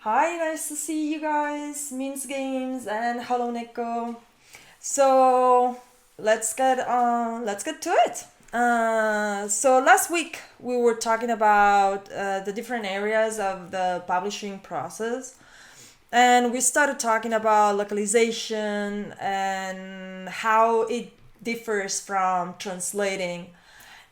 Hi, nice to see you guys, Means Games, and hello, Nico. So let's get to it. So last week we were talking about the different areas of the publishing process, and we started talking about localization and how it differs from translating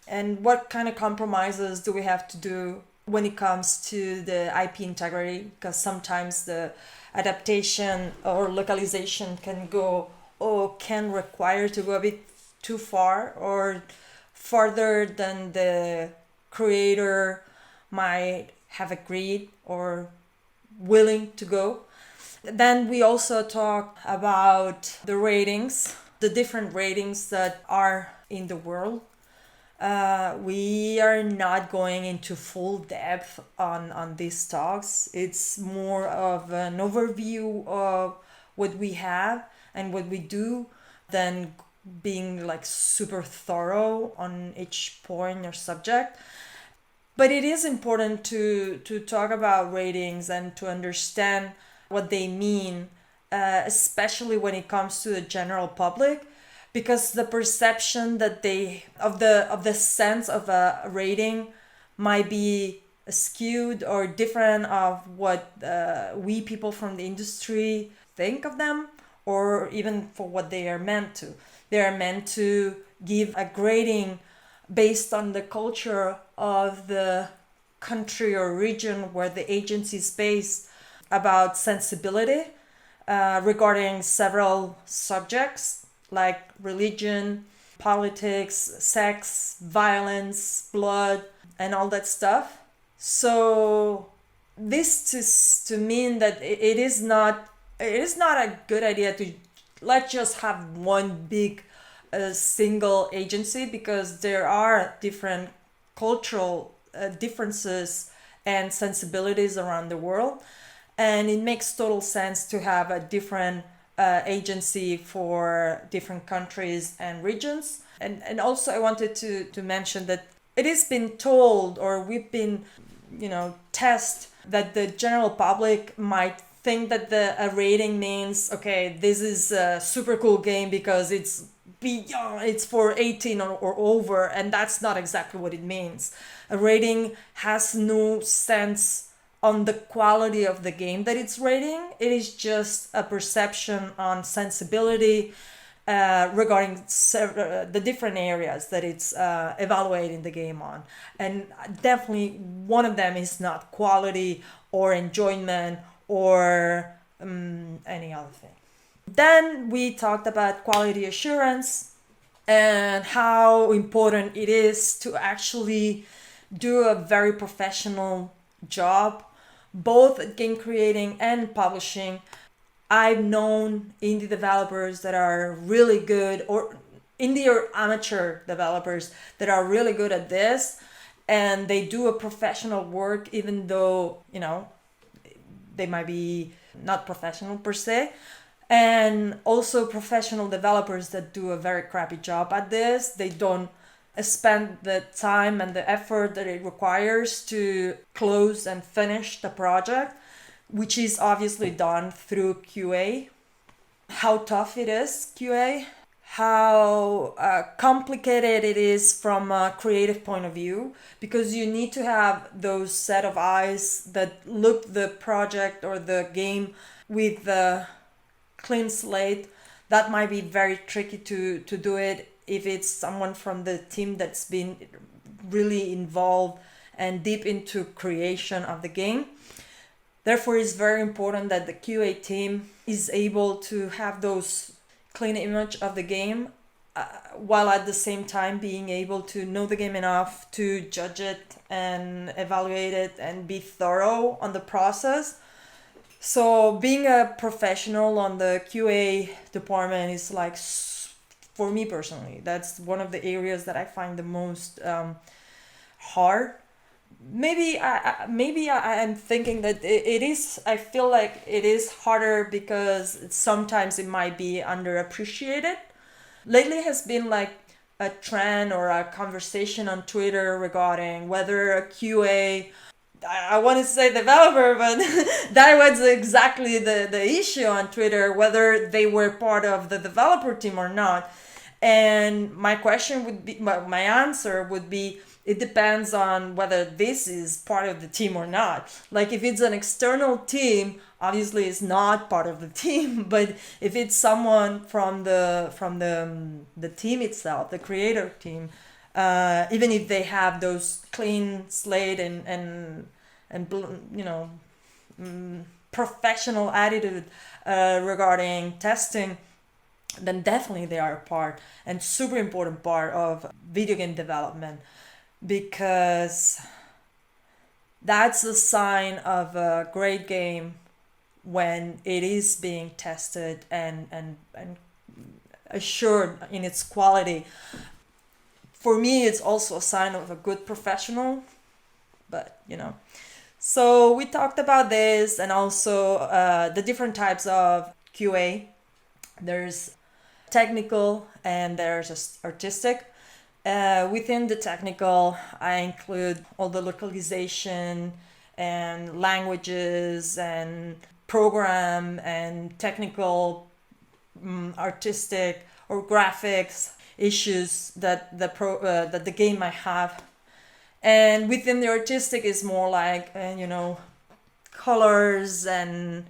and what kind of compromises do we have to do when it comes to the IP integrity? Because sometimes the adaptation or localization can go or can require to go a bit too far or farther than the creator might have agreed or willing to go. Then we also talk about the ratings, the different ratings that are in the world. We are not going into full depth on these talks. It's more of an overview of what we have and what we do than being like super thorough on each point or subject. But it is important to talk about ratings and to understand what they mean, especially when it comes to the general public, because the perception that they of the sense of a rating might be skewed or different of what we people from the industry think of them, or even for what they are meant to. They are meant to give a grading based on the culture of the country or region where the agency is based, about sensibility regarding several subjects like religion, politics, sex, violence, blood, and all that stuff. So this to mean that it is not a good idea to let's just have one big single agency, because there are different cultural differences and sensibilities around the world, and it makes total sense to have a different agency for different countries and regions. And also I wanted to mention that it has been told, or we've been test that the general public might think that a rating means, okay, this is a super cool game because it's for 18 or over, and that's not exactly what it means. A rating has no sense on the quality of the game that it's rating. It is just a perception on sensibility regarding the different areas that it's evaluating the game on. And definitely one of them is not quality or enjoyment or any other thing. Then we talked about quality assurance and how important it is to actually do a very professional job, both at game creating and publishing. I've known indie developers that are really good, or indie or amateur developers that are really good at this, and they do a professional work even though, they might be not professional per se. And also professional developers that do a very crappy job at this. They don't spend the time and the effort that it requires to close and finish the project, which is obviously done through QA. How tough it is, QA, how complicated it is from a creative point of view, because you need to have those set of eyes that look the project or the game with the clean slate. That might be very tricky to do it if it's someone from the team that's been really involved and deep into creation of the game. Therefore, it's very important that the QA team is able to have those clean image of the game, while at the same time being able to know the game enough to judge it and evaluate it and be thorough on the process. So being a professional on the QA department is like, for me personally, that's one of the areas that I find the most hard. Maybe I am thinking that it is. I feel like it is harder because sometimes it might be underappreciated. Lately has been like a trend or a conversation on Twitter regarding whether a QA I want to say developer, but that was exactly the issue on Twitter, whether they were part of the developer team or not. And my question would be, my answer would be, it depends on whether this is part of the team or not. Like if it's an external team, obviously it's not part of the team. But if it's someone from the team itself, the creator team, even if they have those clean slate and you know, professional attitude regarding testing, then definitely they are a part and super important part of video game development, because that's a sign of a great game when it is being tested and assured in its quality. For me, it's also a sign of a good professional, but you know. So we talked about this, and also the different types of QA. There's technical and there's just artistic. Within the technical, I include all the localization and languages and program and technical, artistic or graphics issues that the game might have. And within the artistic is more like you know, colors and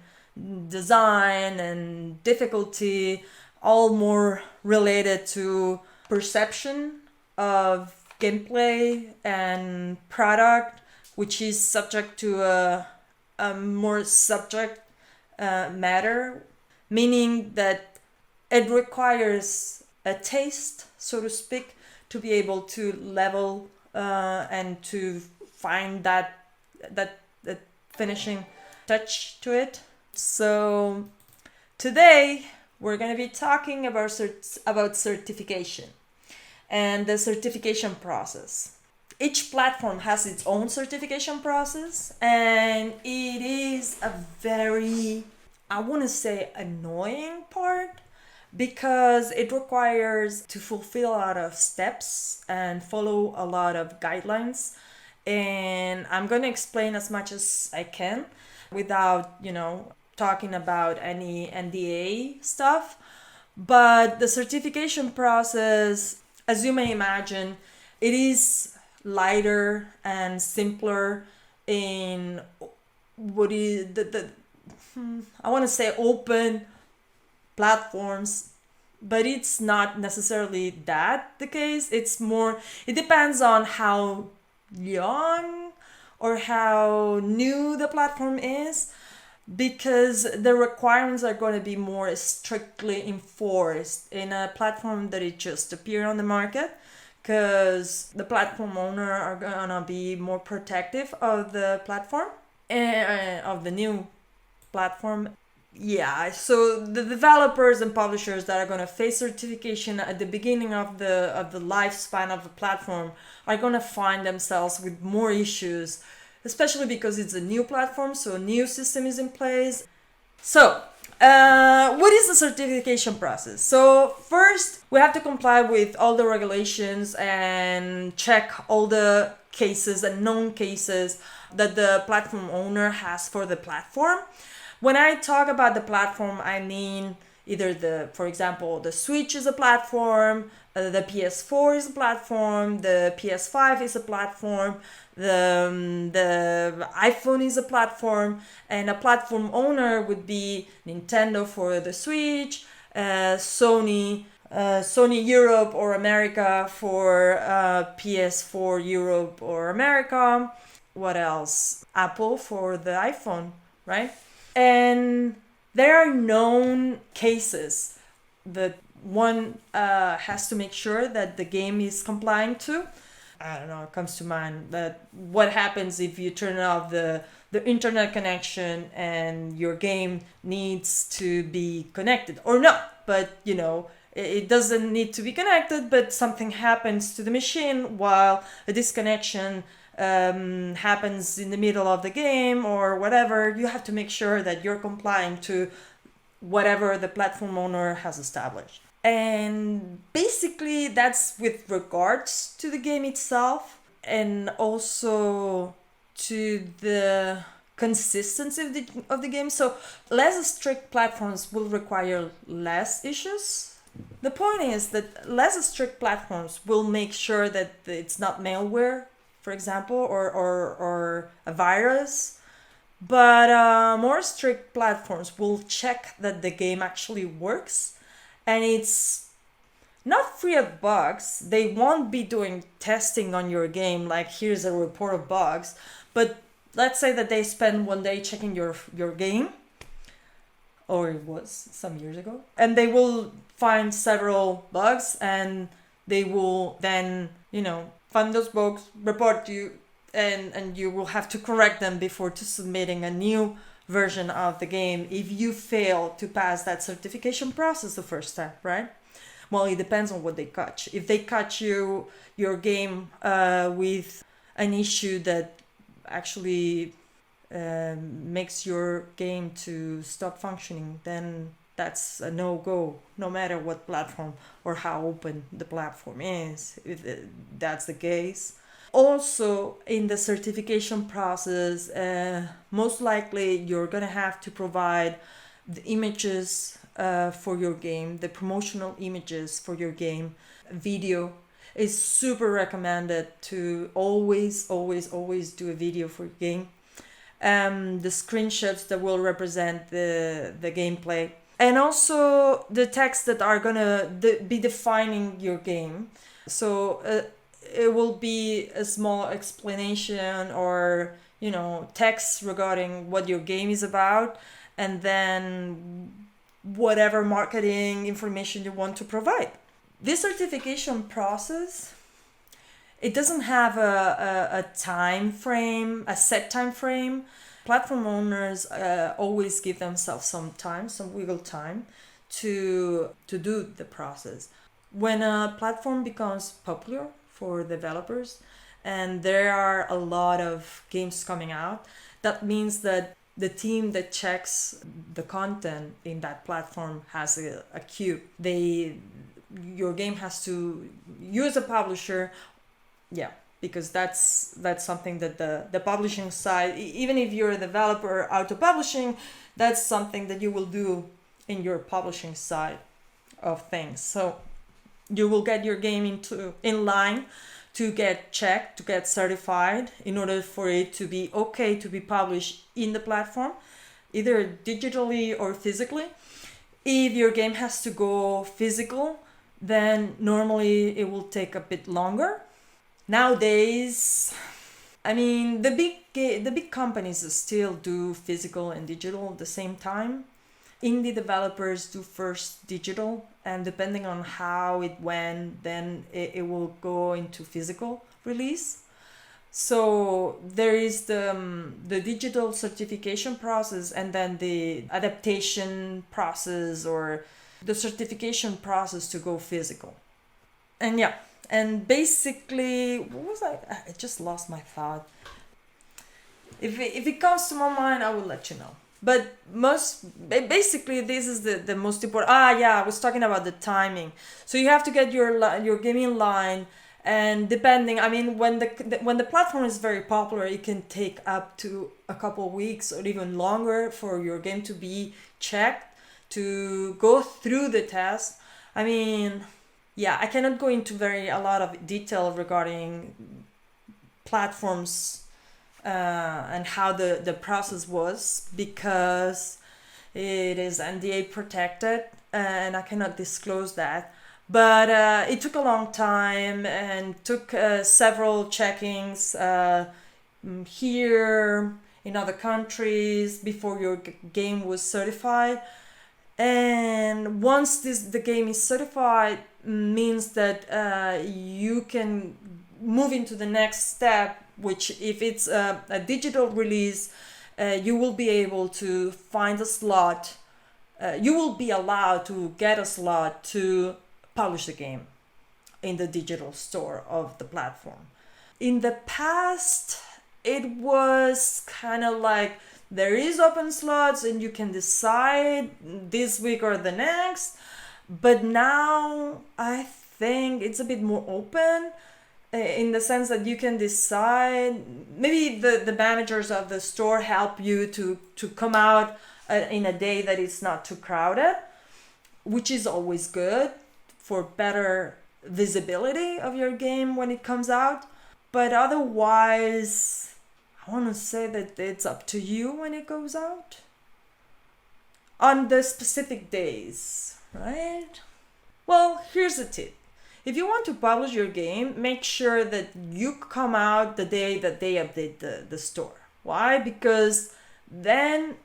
design and difficulty, all more related to perception of gameplay and product, which is subject to a more subject matter, meaning that it requires a taste, so to speak, to be able to level and to find that finishing touch to it. So today we're going to be talking about certification and the certification process. Each platform has its own certification process, and it is a very, I want to say, annoying part, because it requires to fulfill a lot of steps and follow a lot of guidelines. And I'm going to explain as much as I can without, you know, talking about any NDA stuff. But the certification process, as you may imagine, it is lighter and simpler in what is I want to say open platforms, but it's not necessarily that the case. It's more, it depends on how young or how new the platform is, because the requirements are going to be more strictly enforced in a platform that it just appeared on the market, because the platform owner are going to be more protective of the platform and of the new platform. Yeah, so the developers and publishers that are going to face certification at the beginning of the lifespan of the platform are going to find themselves with more issues, especially because it's a new platform, so a new system is in place. So what is the certification process? So first, we have to comply with all the regulations and check all the cases and known cases that the platform owner has for the platform. When I talk about the platform, I mean either for example, the Switch is a platform, the PS4 is a platform, the PS5 is a platform, the iPhone is a platform, and a platform owner would be Nintendo for the Switch, Sony Europe or America for PS4 Europe or America. What else? Apple for the iPhone, right? And there are known cases that one has to make sure that the game is complying to. I don't know, it comes to mind that what happens if you turn off the internet connection and your game needs to be connected or not. But, you know, it doesn't need to be connected, but something happens to the machine while a disconnection happens in the middle of the game or whatever. You have to make sure that you're complying to whatever the platform owner has established. And basically that's with regards to the game itself, and also to the consistency of the game. So less strict platforms will require less issues. The point is that less strict platforms will make sure that it's not malware, for example, or a virus. But more strict platforms will check that the game actually works and it's not free of bugs. They won't be doing testing on your game like here's a report of bugs. But let's say that they spend one day checking your game, or it was some years ago, and they will find several bugs and they will then, find those bugs, report you, and you will have to correct them before to submitting a new version of the game if you fail to pass that certification process the first time, right? Well, it depends on what they catch. If they catch your game with an issue that actually makes your game to stop functioning, then that's a no-go, no matter what platform or how open the platform is, if that's the case. Also, in the certification process, most likely you're going to have to provide the images for your game, the promotional images for your game. Video is super recommended to always do a video for your game. The screenshots that will represent the gameplay. And also the texts that are going to be defining your game. So it will be a small explanation or, text regarding what your game is about. And then whatever marketing information you want to provide. This certification process, it doesn't have a time frame, a set time frame. Platform owners always give themselves some time, some wiggle time to do the process. When a platform becomes popular for developers and there are a lot of games coming out, that means that the team that checks the content in that platform has a queue. Your game has to use a publisher, because that's something that the publishing side, even if you're a developer auto-publishing, that's something that you will do in your publishing side of things. So you will get your game in line to get checked, to get certified in order for it to be okay to be published in the platform, either digitally or physically. If your game has to go physical, then normally it will take a bit longer. Nowadays, the big companies still do physical and digital at the same time. Indie developers do first digital, and depending on how it went, then it will go into physical release. So there is the digital certification process and then the adaptation process or the certification process to go physical. And basically, what was I just lost my thought. If it comes to my mind, I will let you know. But basically, this is the most important. I was talking about the timing. So you have to get your game in line, and depending, when the platform is very popular, it can take up to a couple of weeks or even longer for your game to be checked, to go through the test. I cannot go into a lot of detail regarding platforms and how the process was, because it is NDA protected and I cannot disclose that. But it took a long time and took several checkings here, in other countries, before your game was certified. And once the game is certified, means that you can move into the next step, which if it's a digital release, you will be able to find a slot. You will be allowed to get a slot to publish the game in the digital store of the platform. In the past, it was kind of like there is open slots and you can decide this week or the next. But now I think it's a bit more open in the sense that you can decide maybe the managers of the store help you to come out in a day that it's not too crowded, which is always good for better visibility of your game when it comes out. But otherwise, I want to say that it's up to you when it goes out on the specific days, right? Well, here's a tip. If you want to publish your game, make sure that you come out the day that they update the store. Why? Because then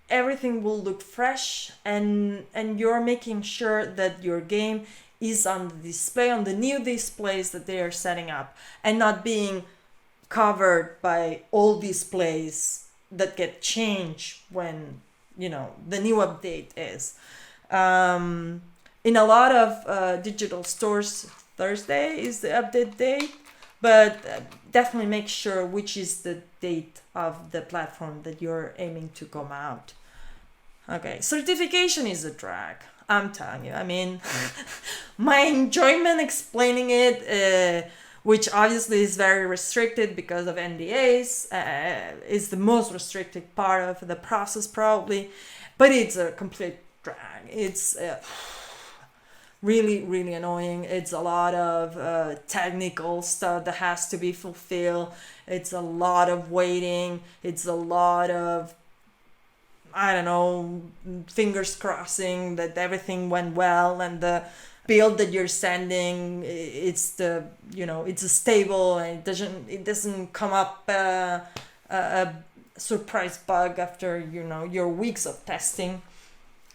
everything will look fresh, and you're making sure that your game is on the display, on the new displays that they are setting up, and not being covered by old displays that get changed when, you know, the new update is. In a lot of digital stores, Thursday is the update date, but definitely make sure which is the date of the platform that you're aiming to come out. Okay, certification is a drag, I'm telling you. I mean, my enjoyment explaining it, which obviously is very restricted because of NDAs, is the most restricted part of the process probably, but it's a complete drag. It's really, really annoying. It's a lot of technical stuff that has to be fulfilled. It's a lot of waiting. It's a lot of, I don't know, fingers crossing that everything went well and the build that you're sending, it's it's stable and it doesn't come up a surprise bug after your weeks of testing.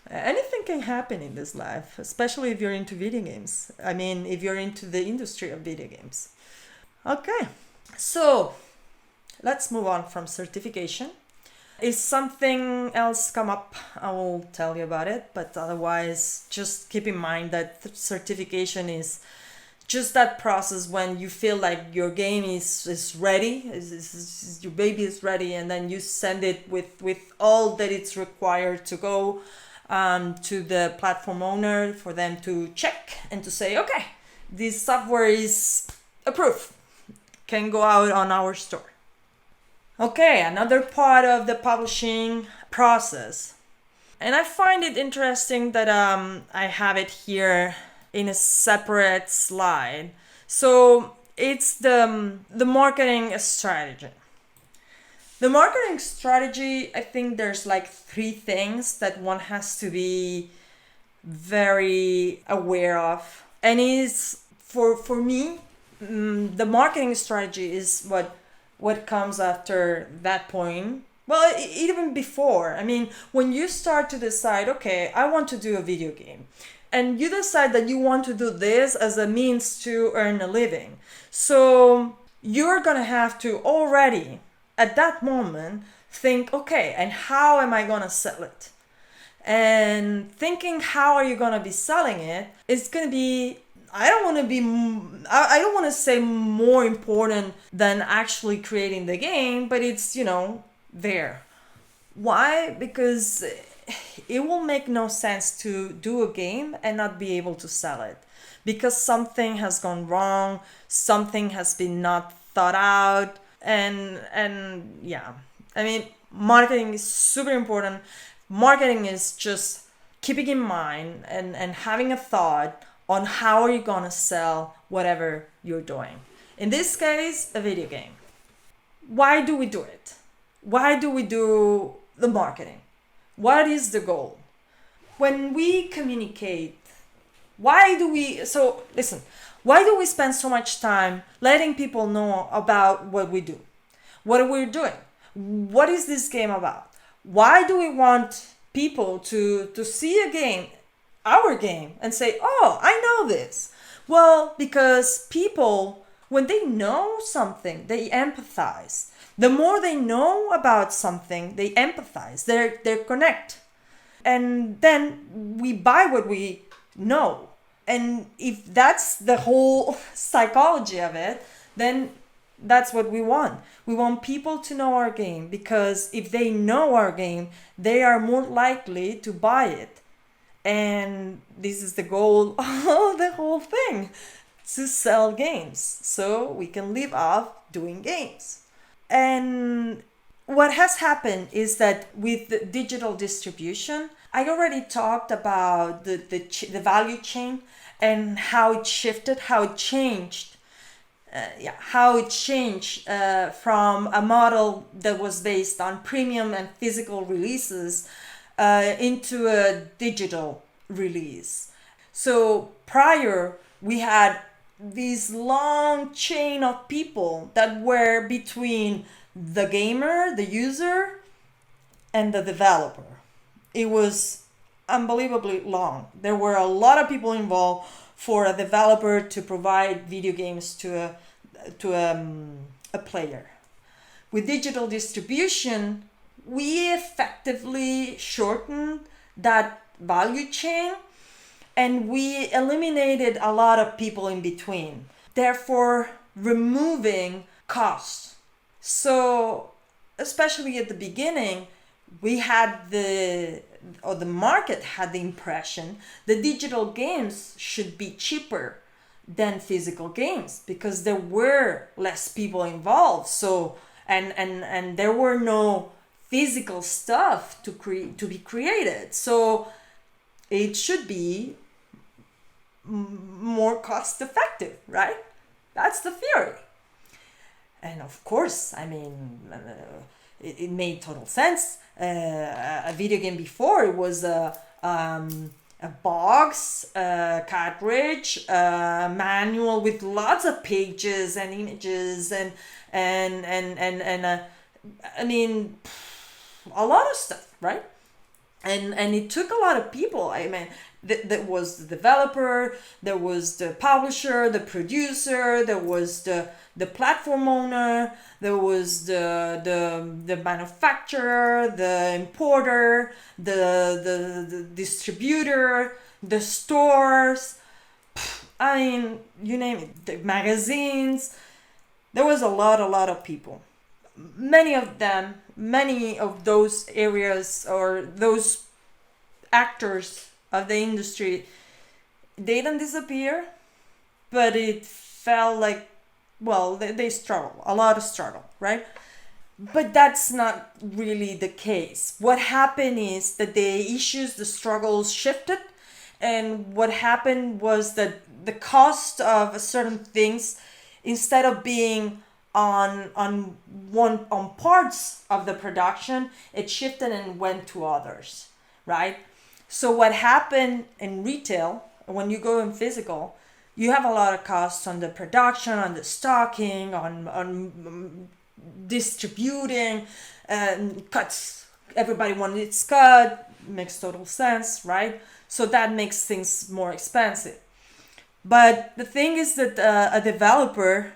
Anything can happen in this life, especially if you're into video games. I mean, if you're into the industry of video games. Okay, so let's move on from certification. If something else come up, I will tell you about it. But otherwise, just keep in mind that certification is just that process when you feel like your game is ready, your baby is ready, and then you send it with all that it's required to go to the platform owner for them to check and to say, okay, this software is approved, can go out on our store. Okay, another part of the publishing process. And I find it interesting that I have it here in a separate slide. So it's the marketing strategy. The marketing strategy, I think there's like 3 things that one has to be very aware of. And is for me, the marketing strategy is what comes after that point. Well, even before. I mean, when you start to decide, okay, I want to do a video game, and you decide that you want to do this as a means to earn a living. So you're gonna have to already, at that moment, think, okay, and how am I gonna sell it? And thinking how are you gonna be selling it is gonna be, I don't want to say more important than actually creating the game, but it's, there. Why? Because it will make no sense to do a game and not be able to sell it. Because something has gone wrong, something has been not thought out, and yeah. I mean, marketing is super important. Marketing is just keeping in mind and having a thought on how are you gonna sell whatever you're doing. In this case, a video game. Why do we do it? Why do we do the marketing? What is the goal? When we communicate, why do we spend so much time letting people know about what we do? What are we doing? What is this game about? Why do we want people to see a game, our game, and say, oh, I know this? Well, because people, when they know something, they empathize. The more they know about something, they empathize, they connect. And then we buy what we know. And if that's the whole psychology of it, then that's what we want. We want people to know our game, because if they know our game, they are more likely to buy it. And this is the goal of the whole thing, to sell games so we can live off doing games. And what has happened is that with the digital distribution, I already talked about the value chain and how it shifted, how it changed. How it changed from a model that was based on premium and physical releases into a digital release. So prior, we had this long chain of people that were between the gamer, the user, and the developer. It was unbelievably long. There were a lot of people involved for a developer to provide video games to a player. With digital distribution, we effectively shortened that value chain and we eliminated a lot of people in between, therefore removing costs. So, especially at the beginning, we had the market had the impression that digital games should be cheaper than physical games because there were less people involved. So and there were no physical stuff to be created. So it should be more cost effective, right? That's the theory. And of course, I mean, it made total sense. A video game before, it was a box, a cartridge, a manual with lots of pages and images and I mean, a lot of stuff, right? And it took a lot of people. I mean, that was the developer, there was the publisher, the producer, there was the platform owner, there was the manufacturer, the importer, the distributor, the stores. I mean, you name it, the magazines. There was a lot of people. Many of those areas or those actors of the industry, they didn't disappear, but it felt like, well, they struggle, a lot of struggle, right? But that's not really the case. What happened is that the issues, the struggles shifted, and what happened was that the cost of certain things, instead of being on parts of the production, it shifted and went to others, right? So what happened in retail, when you go in physical, you have a lot of costs on the production, on the stocking, on distributing, cuts. Everybody wanted its cut, makes total sense, right? So that makes things more expensive. But the thing is that a developer,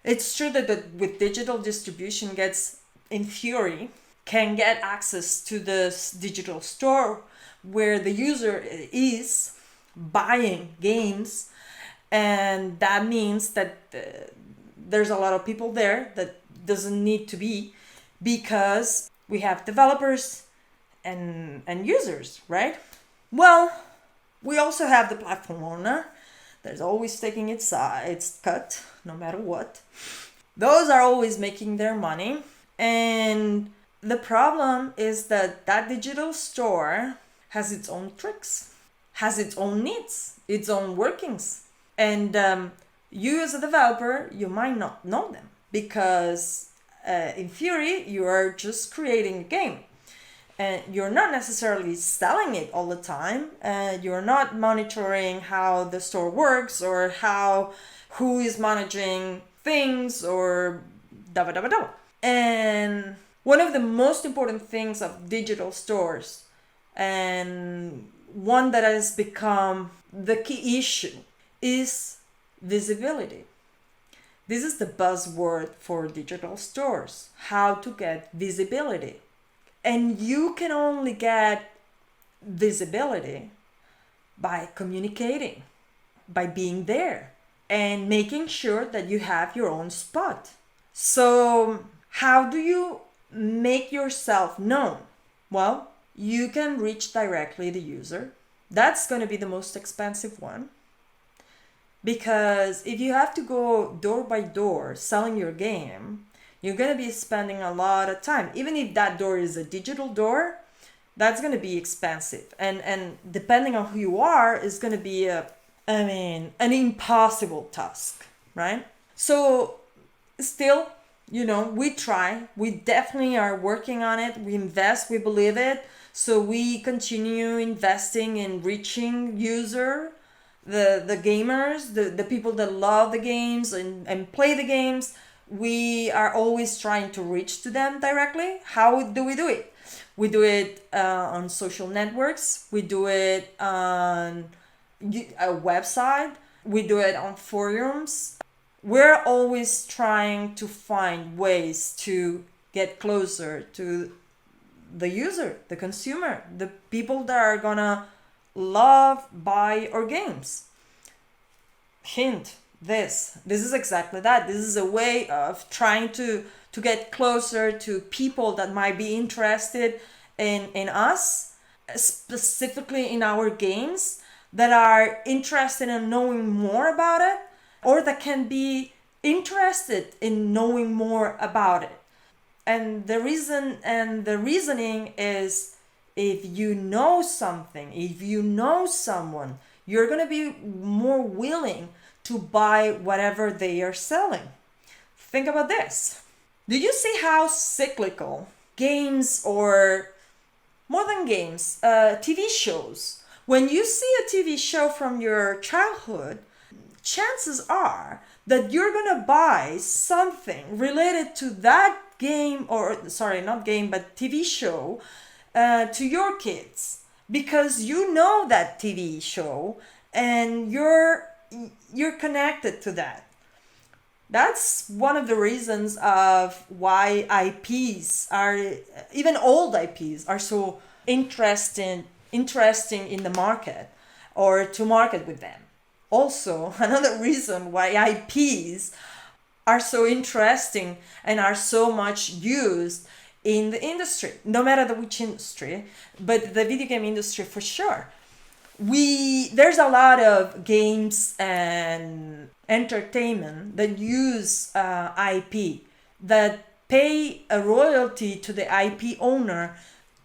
it's true that with digital distribution gets, in theory, can get access to this digital store where the user is buying games, and that means that there's a lot of people there that doesn't need to be, because we have developers and users, right? Well, we also have the platform owner. There's always taking its cut, no matter what. Those are always making their money. And the problem is that digital store has its own tricks, has its own needs, its own workings. And you as a developer, you might not know them because in theory, you are just creating a game. And you're not necessarily selling it all the time. You're not monitoring how the store works or who is managing things or da da da da. And one of the most important things of digital stores, and one that has become the key issue, is visibility. This is the buzzword for digital stores: how to get visibility. And you can only get visibility by communicating, by being there, and making sure that you have your own spot. So, how do you make yourself known? Well, you can reach directly the user. That's going to be the most expensive one. Because if you have to go door by door selling your game, You're going to be spending a lot of time. Even if that door is a digital door, that's going to be expensive. And depending on who you are, it's going to be an impossible task, right? So still, we try. We definitely are working on it. We invest, we believe it. So we continue investing in reaching the gamers, the people that love the games and play the games. We are always trying to reach to them directly. How do we do it? We do it on social networks. We do it on a website. We do it on forums. We're always trying to find ways to get closer to the user, the consumer, the people that are gonna love, buy our games. Hint, this is exactly that. This is a way of trying to get closer to people that might be interested in us, specifically in our games, that are interested in knowing more about it, or that can be interested in knowing more about it. And the reasoning is, if you know something, if you know someone, you're going to be more willing to buy whatever they are selling. Think about this. Do you see how cyclical games, or more than games, TV shows? When you see a TV show from your childhood, chances are that you're gonna buy something related to that game, or sorry, not game, but TV show, to your kids, because you know that TV show and you're connected to that. That's one of the reasons of why IPs are, even old IPs, are so interesting in the market, or to market with them. Also, another reason why IPs are so interesting and are so much used in the industry, no matter which industry, but the video game industry for sure. There's a lot of games and entertainment that use IP, that pay a royalty to the IP owner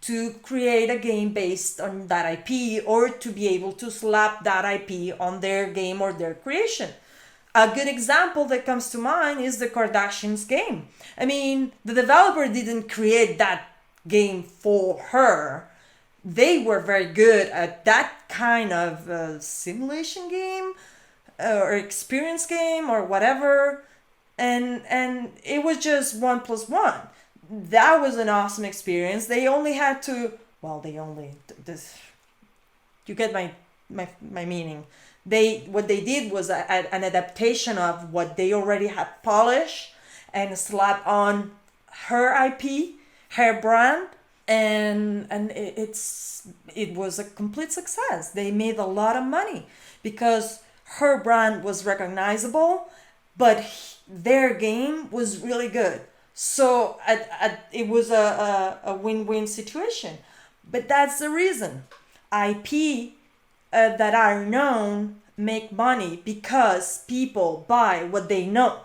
to create a game based on that IP, or to be able to slap that IP on their game or their creation. A good example that comes to mind is the Kardashians game. I mean, the developer didn't create that game for her. They were very good at that kind of simulation game, or experience game, or whatever. And it was just 1+1. That was an awesome experience. They only had to, this, you get my meaning. What they did was an adaptation of what they already had polished, and slap on her IP, her brand, and it was a complete success. They made a lot of money because her brand was recognizable, but their game was really good. So it was a win-win situation. But that's the reason. IP that are known make money because people buy what they know.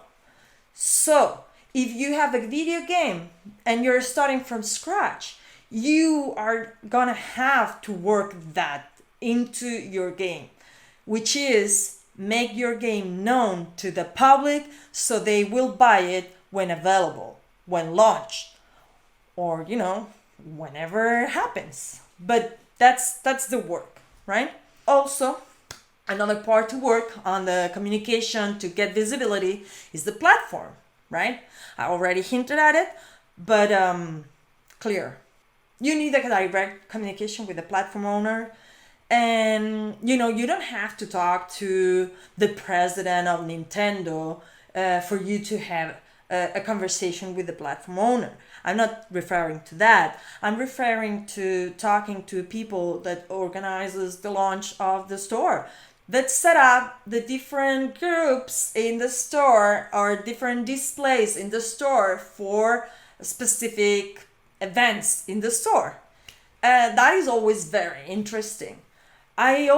So if you have a video game and you're starting from scratch, you are gonna have to work that into your game, which is make your game known to the public so they will buy it when available, when launched, or whenever it happens. But that's the work, right? Also, another part to work on the communication to get visibility is the platform, right? I already hinted at it, but clear. You need a direct communication with the platform owner. And you don't have to talk to the president of Nintendo for you to have a conversation with the platform owner. I'm not referring to that. I'm referring to talking to people that organizes the launch of the store, that set up the different groups in the store, or different displays in the store for specific events in the store. That is always very interesting. I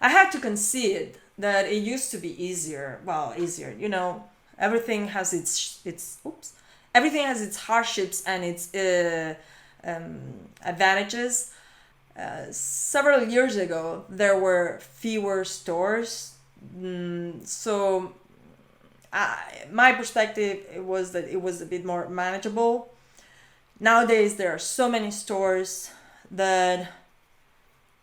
have to concede that it used to be easier. Well, easier, everything has everything has its hardships and its advantages. Several years ago, there were fewer stores, so my perspective was that it was a bit more manageable. Nowadays, there are so many stores that,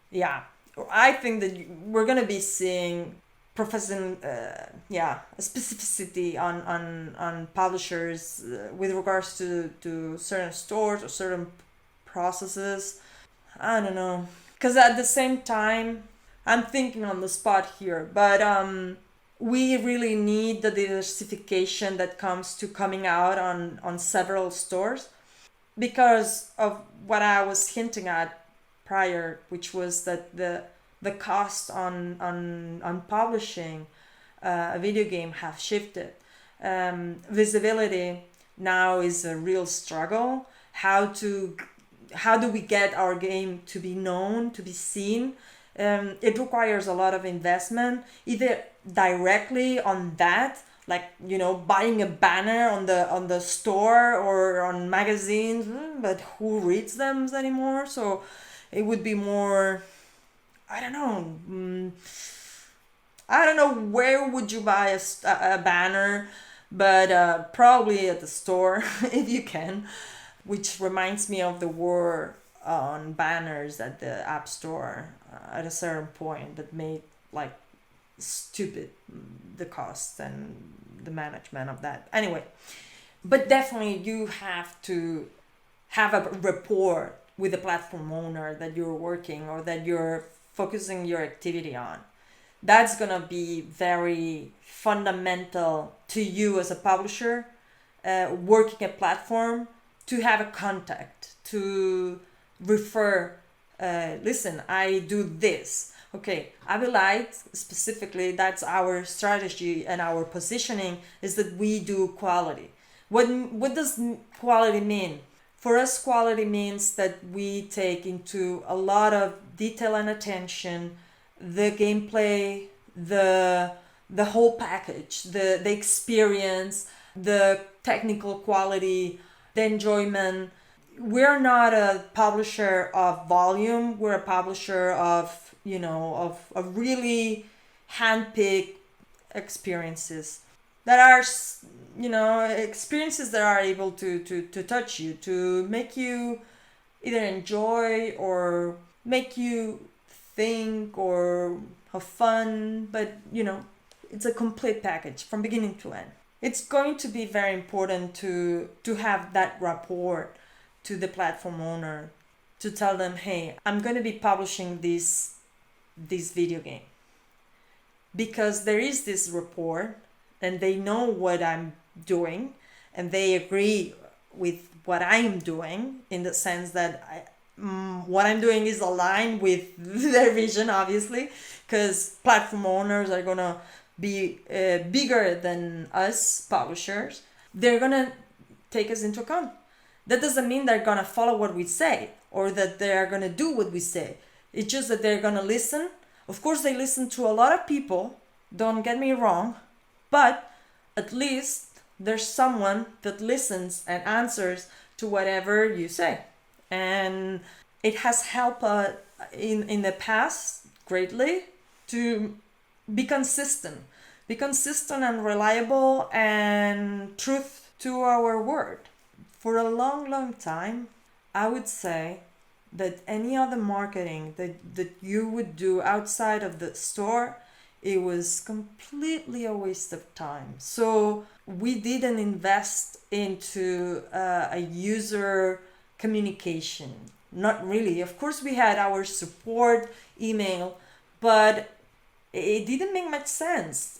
yeah, I think that we're gonna be seeing professing, a specificity on publishers with regards to certain stores or certain processes. I don't know, because at the same time, I'm thinking on the spot here, but we really need the diversification that comes to coming out on several stores, because of what I was hinting at prior, which was that the cost on publishing a video game have shifted. Visibility now is a real struggle. How do we get our game to be known, to be seen? It requires a lot of investment, either directly on that, like, buying a banner on the store or on magazines, but who reads them anymore? So it would be more, I don't know. I don't know where would you buy a banner, but probably at the store if you can. Which reminds me of the war on banners at the App Store at a certain point that made like stupid the cost and the management of that. Anyway, but definitely you have to have a rapport with the platform owner that you're working or that you're focusing your activity on. That's gonna be very fundamental to you as a publisher, working a platform, to have a contact, to refer, listen, I do this. Okay, Abilite specifically, that's our strategy and our positioning is that we do quality. What does quality mean? For us, quality means that we take into a lot of detail and attention the gameplay, the whole package, the experience, the technical quality, the enjoyment. We're not a publisher of volume. We're a publisher of of really handpicked experiences that are experiences that are able to touch you, to make you either enjoy or make you think or have fun, but it's a complete package from beginning to end. It's going to be very important to have that rapport to the platform owner, to tell them, hey, I'm going to be publishing this video game, because there is this rapport and they know what I'm doing and they agree with what I'm doing, in the sense that what I'm doing is aligned with their vision, obviously, because platform owners are going to be bigger than us publishers. They're going to take us into account. That doesn't mean they're going to follow what we say or that they're going to do what we say. It's just that they're going to listen. Of course, they listen to a lot of people, don't get me wrong, but at least there's someone that listens and answers to whatever you say. And it has helped in the past greatly to be consistent and reliable and truth to our word. For a long time, I would say that any other marketing that you would do outside of the store, it was completely a waste of time. So we didn't invest into a user communication. Not really. Of course, we had our support email, but it didn't make much sense.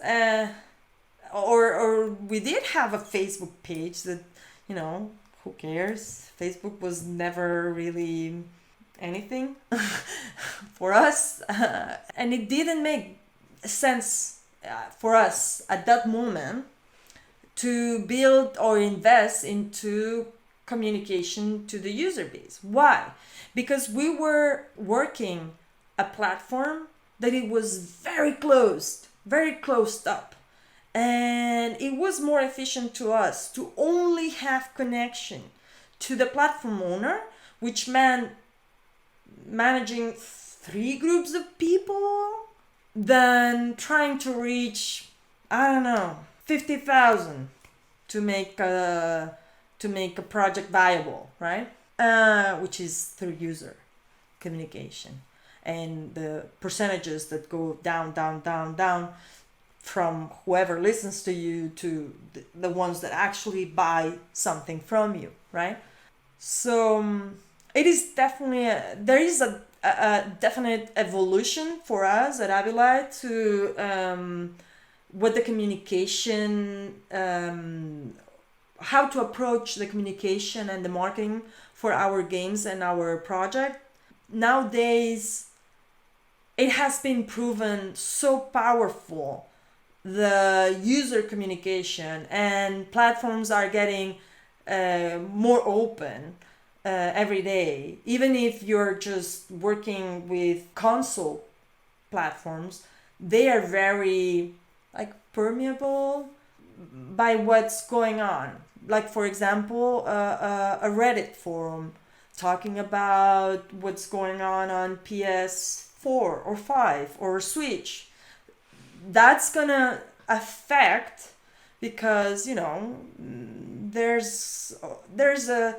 Or we did have a Facebook page that, who cares? Facebook was never really anything for us. And it didn't make sense for us at that moment to build or invest into communication to the user base. Why? Because we were working a platform that it was very closed up. And it was more efficient to us to only have connection to the platform owner, which meant managing 3 groups of people, than trying to reach, I don't know, 50,000 to make a project viable, right? Which is through user communication and the percentages that go down, down, down, down, from whoever listens to you to the ones that actually buy something from you, right? So it is definitely there is a definite evolution for us at Avilite to what the communication, how to approach the communication and the marketing for our games and our project. Nowadays, it has been proven so powerful, the user communication, and platforms are getting more open every day. Even if you're just working with console platforms, they are very like permeable by what's going on. Like, for example, a Reddit forum talking about what's going on PS4 or 5 or Switch. That's gonna affect, because there's a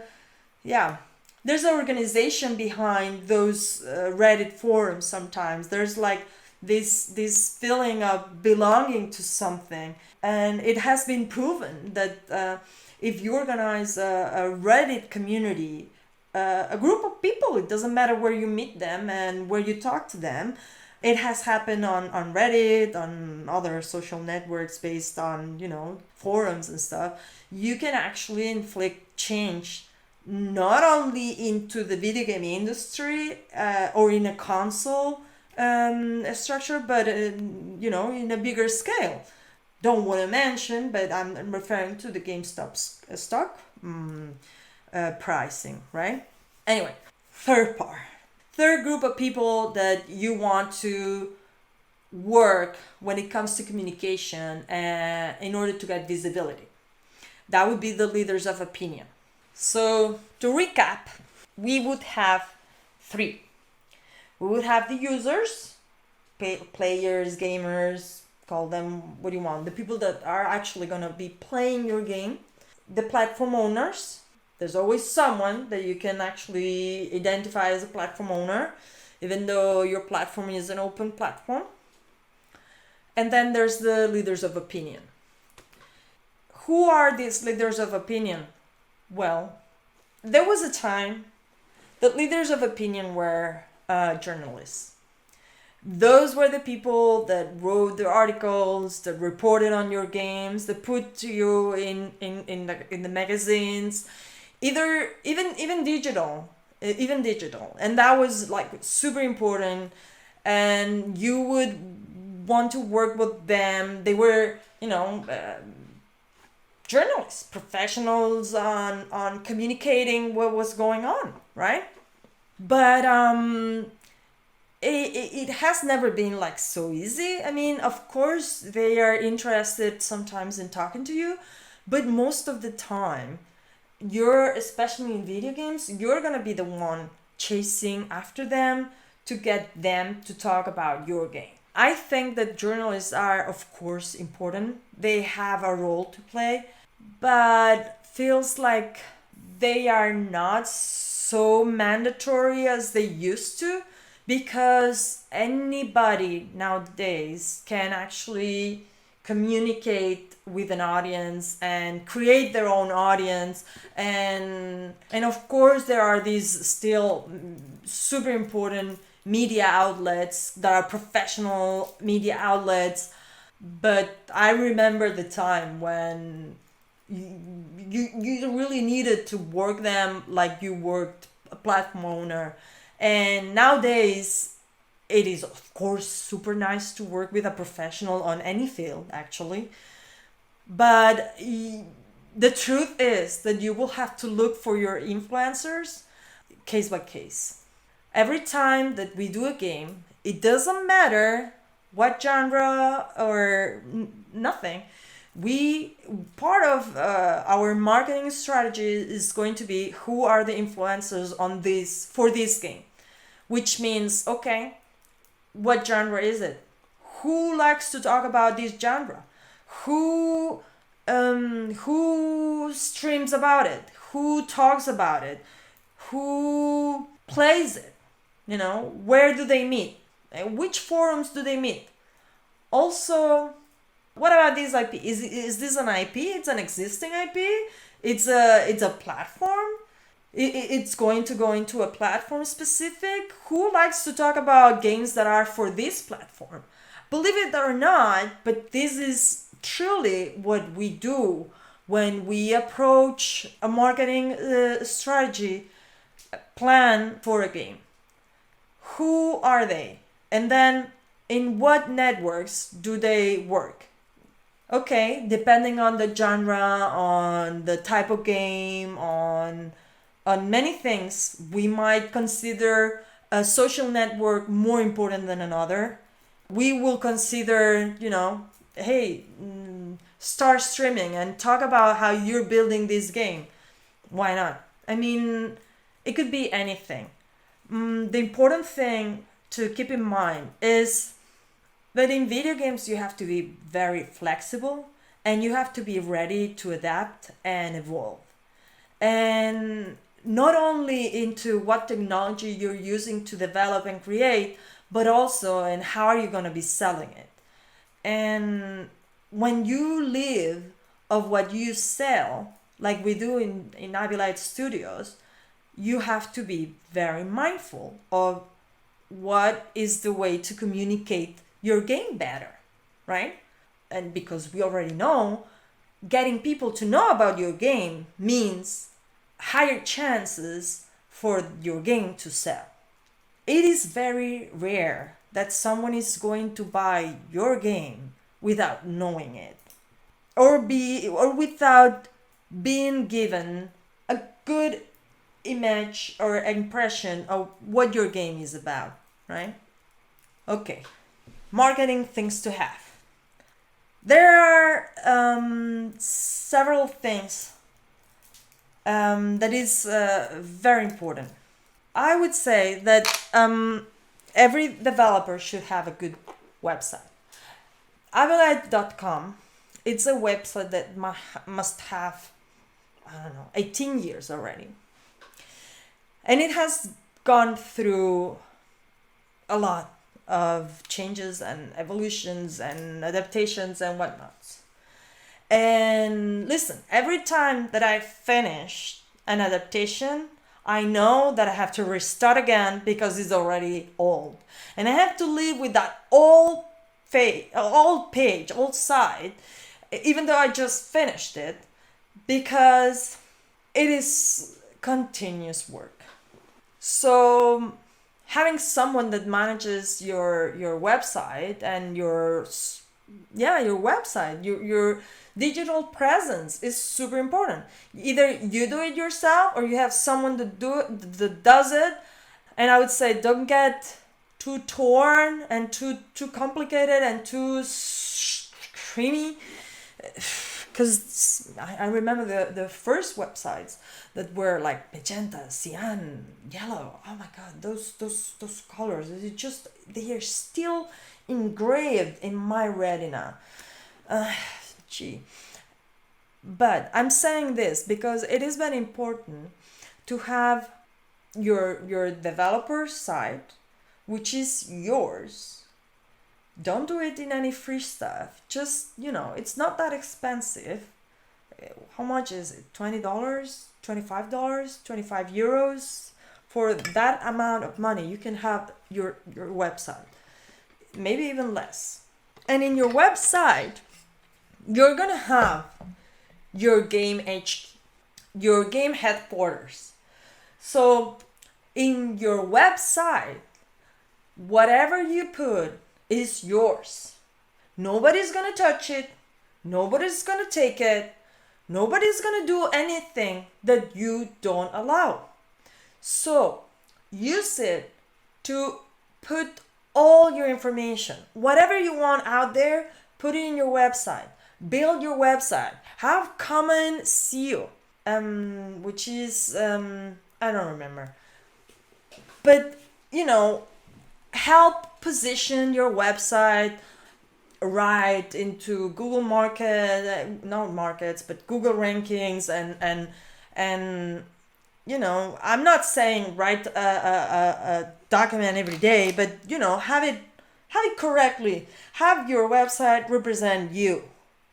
there's an organization behind those Reddit forums. Sometimes there's like this feeling of belonging to something, and it has been proven that if you organize a Reddit community, a group of people, it doesn't matter where you meet them and where you talk to them. It has happened on Reddit, on other social networks based on, forums and stuff. You can actually inflict change not only into the video game industry or in a console structure, but, in a bigger scale. Don't want to mention, but I'm referring to the GameStop stock pricing, right? Anyway, third group of people that you want to work when it comes to communication in order to get visibility. That would be the leaders of opinion. So to recap, we would have 3. We would have the users, players, gamers, call them what you want, the people that are actually going to be playing your game. The platform owners. There's always someone that you can actually identify as a platform owner, even though your platform is an open platform. And then there's the leaders of opinion. Who are these leaders of opinion? Well, there was a time that leaders of opinion were journalists. Those were the people that wrote the articles, that reported on your games, that put you in the magazines, even digital, and that was like super important. And you would want to work with them. They were, journalists, professionals on communicating what was going on, right? But it has never been like so easy. I mean, of course, they are interested sometimes in talking to you, but most of the time, especially in video games, you're gonna be the one chasing after them to get them to talk about your game. I think that journalists are, of course, important. They have a role to play, but feels like they are not so mandatory as they used to, because anybody nowadays can actually communicate with an audience and create their own audience, and of course there are these still super important media outlets that are professional media outlets. But I remember the time when you really needed to work them like you worked a platform owner. And nowadays, it is of course super nice to work with a professional on any field, actually. But the truth is that you will have to look for your influencers case by case. Every time that we do a game, it doesn't matter what genre or nothing. We part of our marketing strategy is going to be who are the influencers on this for this game, which means, okay, what genre is it? Who likes to talk about this genre? Who who streams about it? Who talks about it? Who plays it? Where do they meet? Which forums do they meet? Also, what about this IP? Is this an IP? It's an existing IP. It's a platform. It's going to go into a platform specific. Who likes to talk about games that are for this platform? Believe it or not, but this is truly what we do when we approach a marketing strategy plan for a game. Who are they? And then in what networks do they work? Okay, depending on the genre, on the type of game, on many things, we might consider a social network more important than another. We will consider, hey, start streaming and talk about how you're building this game. Why not? I mean, it could be anything. The important thing to keep in mind is that in video games you have to be very flexible and you have to be ready to adapt and evolve. And not only into what technology you're using to develop and create, but also in how are you going to be selling it. And when you live of what you sell, like we do in Ivy Studios, you have to be very mindful of what is the way to communicate your game better, right? And because we already know, getting people to know about your game means higher chances for your game to sell. It is very rare that someone is going to buy your game without knowing it or without being given a good image or impression of what your game is about, right? Okay, marketing things to have. There are several things that is very important. I would say that every developer should have a good website. Avalite.com, it's a website that must have, 18 years already. And it has gone through a lot of changes and evolutions and adaptations and whatnot. And listen, every time that I finish an adaptation, I know that I have to restart again because it's already old. And I have to live with that old page, old site, even though I just finished it, because it is continuous work. So having someone that manages your website and your website, your digital presence is super important. Either you do it yourself or you have someone that does it. And I would say don't get too torn and too complicated and too creamy, because I remember the first websites that were like magenta, cyan, yellow. Oh my god, those colors, they are still engraved in my retina. But I'm saying this because it is very important to have your developer site, which is yours. Don't do it in any free stuff. Just, it's not that expensive. How much is it? $20? $25? 25 euros? For that amount of money, you can have your website. Maybe even less. And in your website, you're gonna have your game your game headquarters. So in your website, whatever you put is yours. Nobody's gonna touch it. Nobody's gonna take it. Nobody's gonna do anything that you don't allow. So use it to put all your information. Whatever you want out there, put it in your website. Build your website. Have common SEO, which is, I don't remember. But, help position your website right into Google not markets, but Google rankings, and I'm not saying write a document every day, but have it correctly. Have your website represent you.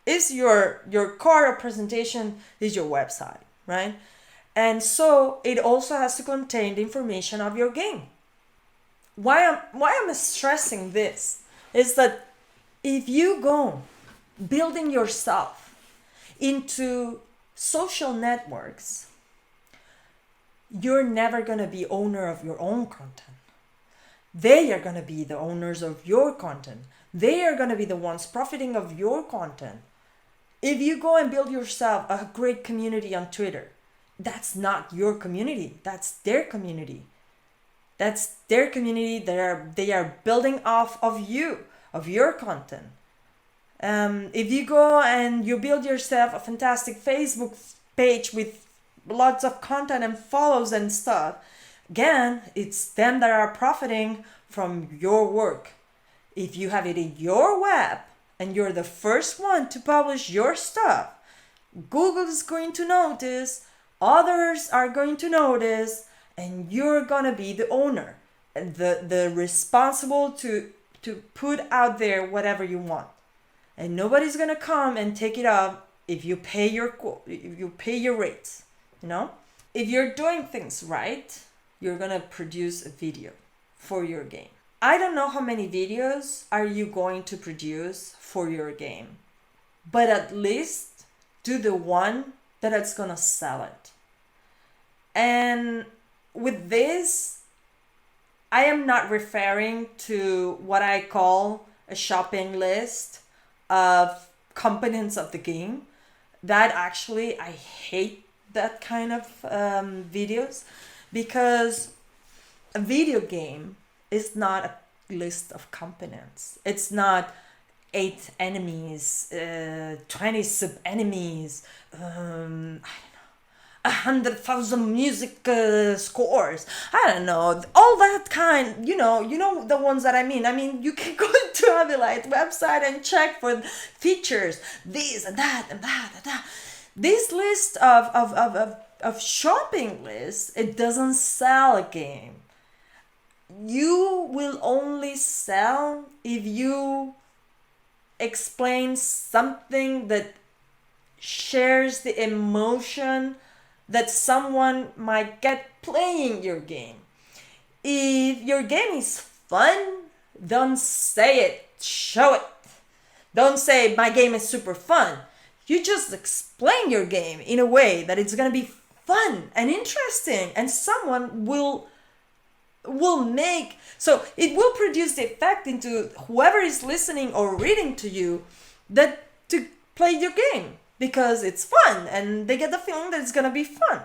Is your core representation is your website, right? And so it also has to contain the information of your game. Why I'm stressing this is that if you go building yourself into social networks, you're never going to be owner of your own content. They are going to be the owners of your content. They are going to be the ones profiting of your content. If you go and build yourself a great community on Twitter, that's not your community. That's their community. That's their community. They are building off of you, of your content. If you go and you build yourself a fantastic Facebook page with lots of content and follows and stuff, again, it's them that are profiting from your work. If you have it in your web and you're the first one to publish your stuff, Google is going to notice, others are going to notice, and you're gonna be the owner and the responsible to put out there whatever you want. And nobody's gonna come and take it up if you pay your rates. If you're doing things right, you're gonna produce a video for your game. I don't know how many videos are you going to produce for your game, but at least do the one that it's gonna sell it. And with this, I am not referring to what I call a shopping list of components of the game. That actually, I hate that kind of videos, because a video game is not a list of components. It's not 8 enemies, 20 sub-enemies, 100,000 music scores. I don't know, all that kind. You know the ones that I mean. You can go to Avilite website and check for features, this and that and that and that. This list of shopping lists, it doesn't sell a game. You will only sell if you explain something that shares the emotion that someone might get playing your game. If your game is fun, don't say it, show it. Don't say my game is super fun. You just explain your game in a way that it's gonna be fun and interesting, and someone will make, so it will produce the effect into whoever is listening or reading to you that to play your game, because it's fun and they get the feeling that it's gonna be fun.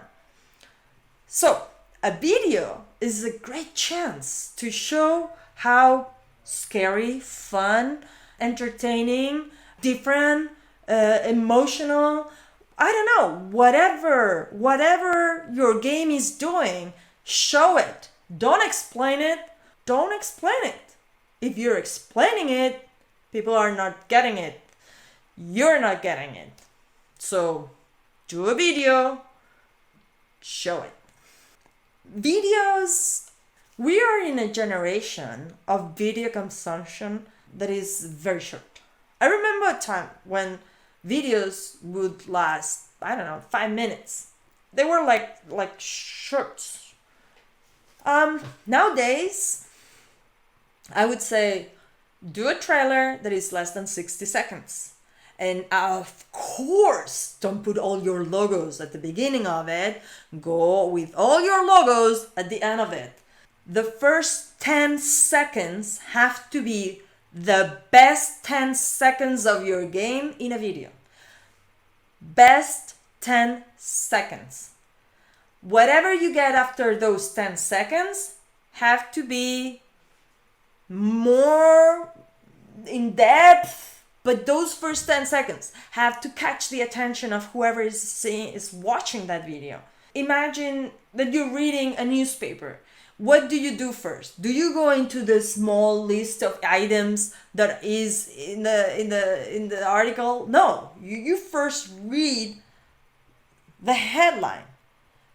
So a video is a great chance to show how scary, fun, entertaining, different, emotional, I don't know, whatever your game is doing, show it. Don't explain it. Don't explain it. If you're explaining it, people are not getting it. You're not getting it. So do a video, show it. Videos, we are in a generation of video consumption that is very short. I remember a time when videos would last, 5 minutes. They were like shorts. Nowadays, I would say do a trailer that is less than 60 seconds. And of course, don't put all your logos at the beginning of it. Go with all your logos at the end of it. The first 10 seconds have to be the best 10 seconds of your game in a video. Best 10 seconds. Whatever you get after those 10 seconds have to be more in depth, But those first 10 seconds have to catch the attention of whoever is watching that video. Imagine that you're reading a newspaper. What do you do first? Do you go into the small list of items that is in the article? No, you first read the headline.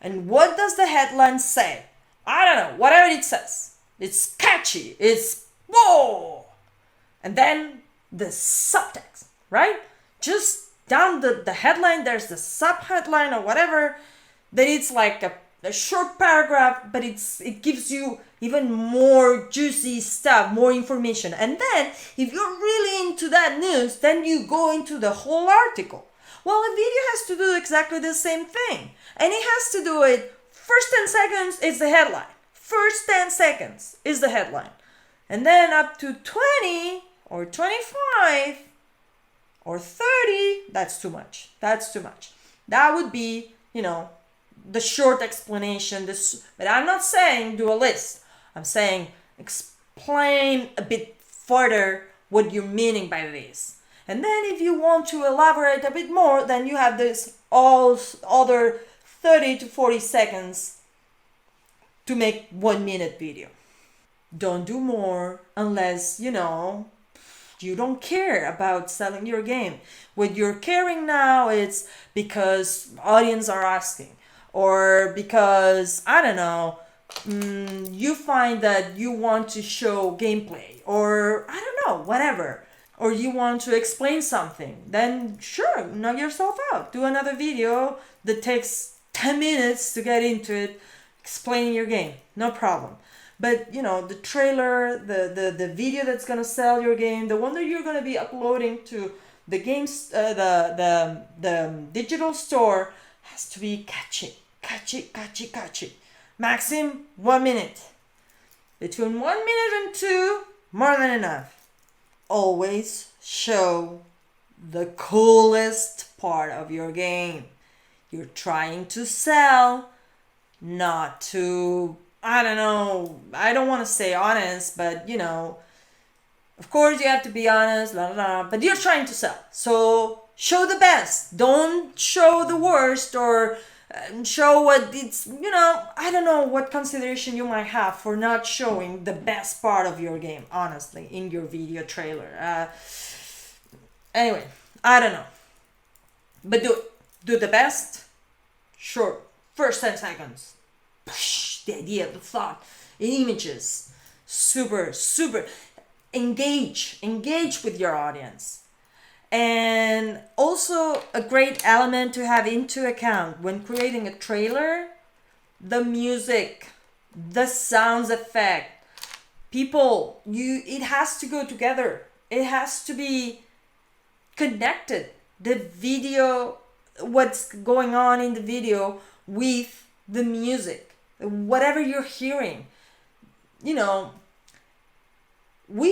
And what does the headline say? I don't know, whatever it says. It's catchy. It's whoa. And then the subtext, right? Just down the headline, there's the sub-headline or whatever, that it's like a short paragraph, but it gives you even more juicy stuff, more information. And then if you're really into that news, then you go into the whole article. Well, a video has to do exactly the same thing. And it has to do it, first 10 seconds is the headline. First 10 seconds is the headline. And then up to 20 or 25 or 30, that's too much. That's too much. That would be, the short explanation. But I'm not saying do a list. I'm saying explain a bit further what you're meaning by this. And then if you want to elaborate a bit more, then you have this all other 30 to 40 seconds to make 1 minute video. Don't do more unless, you don't care about selling your game. What you're caring now is because audience are asking, or because, I don't know, you find that you want to show gameplay, or I don't know, whatever. Or you want to explain something, then sure, knock yourself out. Do another video that takes 10 minutes to get into it, explaining your game. No problem. But, the trailer, the video that's going to sell your game, the one that you're going to be uploading to the games, the digital store has to be catchy. Maximum 1 minute. Between 1 minute and 2, more than enough. Always show the coolest part of your game. You're trying to sell, not to, I don't want to say honest, but of course you have to be honest, but you're trying to sell. So show the best. Don't show the worst, or show what it's, I don't know what consideration you might have for not showing the best part of your game, honestly, in your video trailer. Anyway, I don't know. But do the best. Short, first 10 seconds. The idea, the thought, images. Super. Engage with your audience. And also a great element to have into account when creating a trailer, the music, the sounds effect. People, it has to go together. It has to be connected. The video, what's going on in the video with the music, whatever you're hearing. We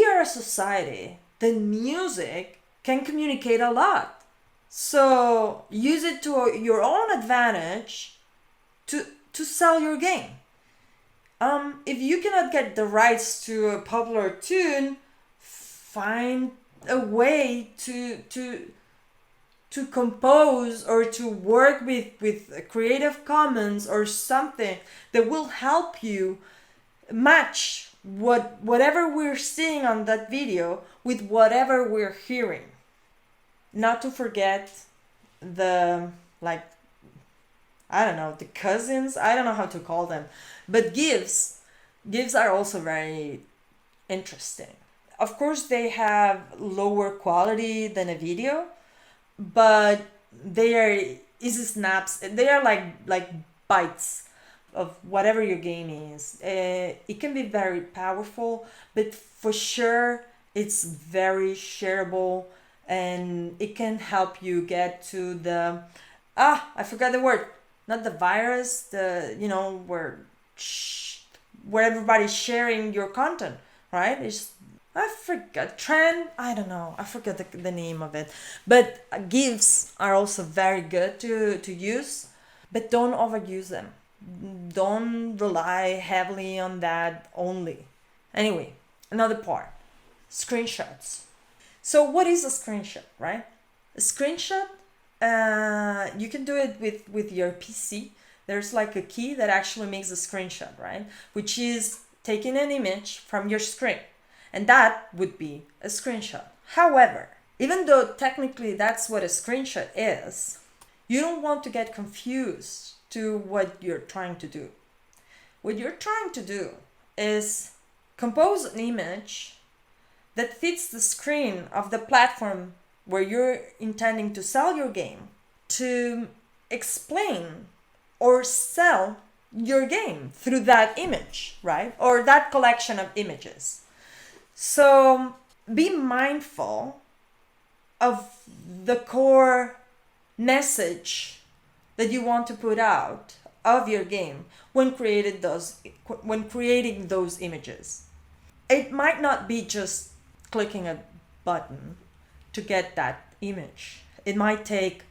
are a society. The music can communicate a lot. So use it to your own advantage to sell your game. If you cannot get the rights to a popular tune, find a way to compose or to work with Creative Commons or something that will help you match whatever we're seeing on that video with whatever we're hearing. Not to forget the the cousins, I don't know how to call them, but GIFs are also very interesting. Of course, they have lower quality than a video, but they are easy snaps. They are like bites of whatever your game is. It can be very powerful, but for sure it's very shareable, and it can help you get to the I forgot the word, not the virus, the where everybody's sharing your content, right? I forgot, trend, I don't know, I forget the name of it. But GIFs are also very good to use, but don't overuse them. Don't rely heavily on that only. Anyway, another part, screenshots. So what is a screenshot, right? A screenshot, you can do it with your PC. There's like a key that actually makes a screenshot, right? Which is taking an image from your screen. And that would be a screenshot. However, even though technically that's what a screenshot is, you don't want to get confused to what you're trying to do. What you're trying to do is compose an image that fits the screen of the platform where you're intending to sell your game to explain or sell your game through that image, right? Or that collection of images. So be mindful of the core message that you want to put out of your game when creating those images. It might not be just clicking a button to get that image. It might take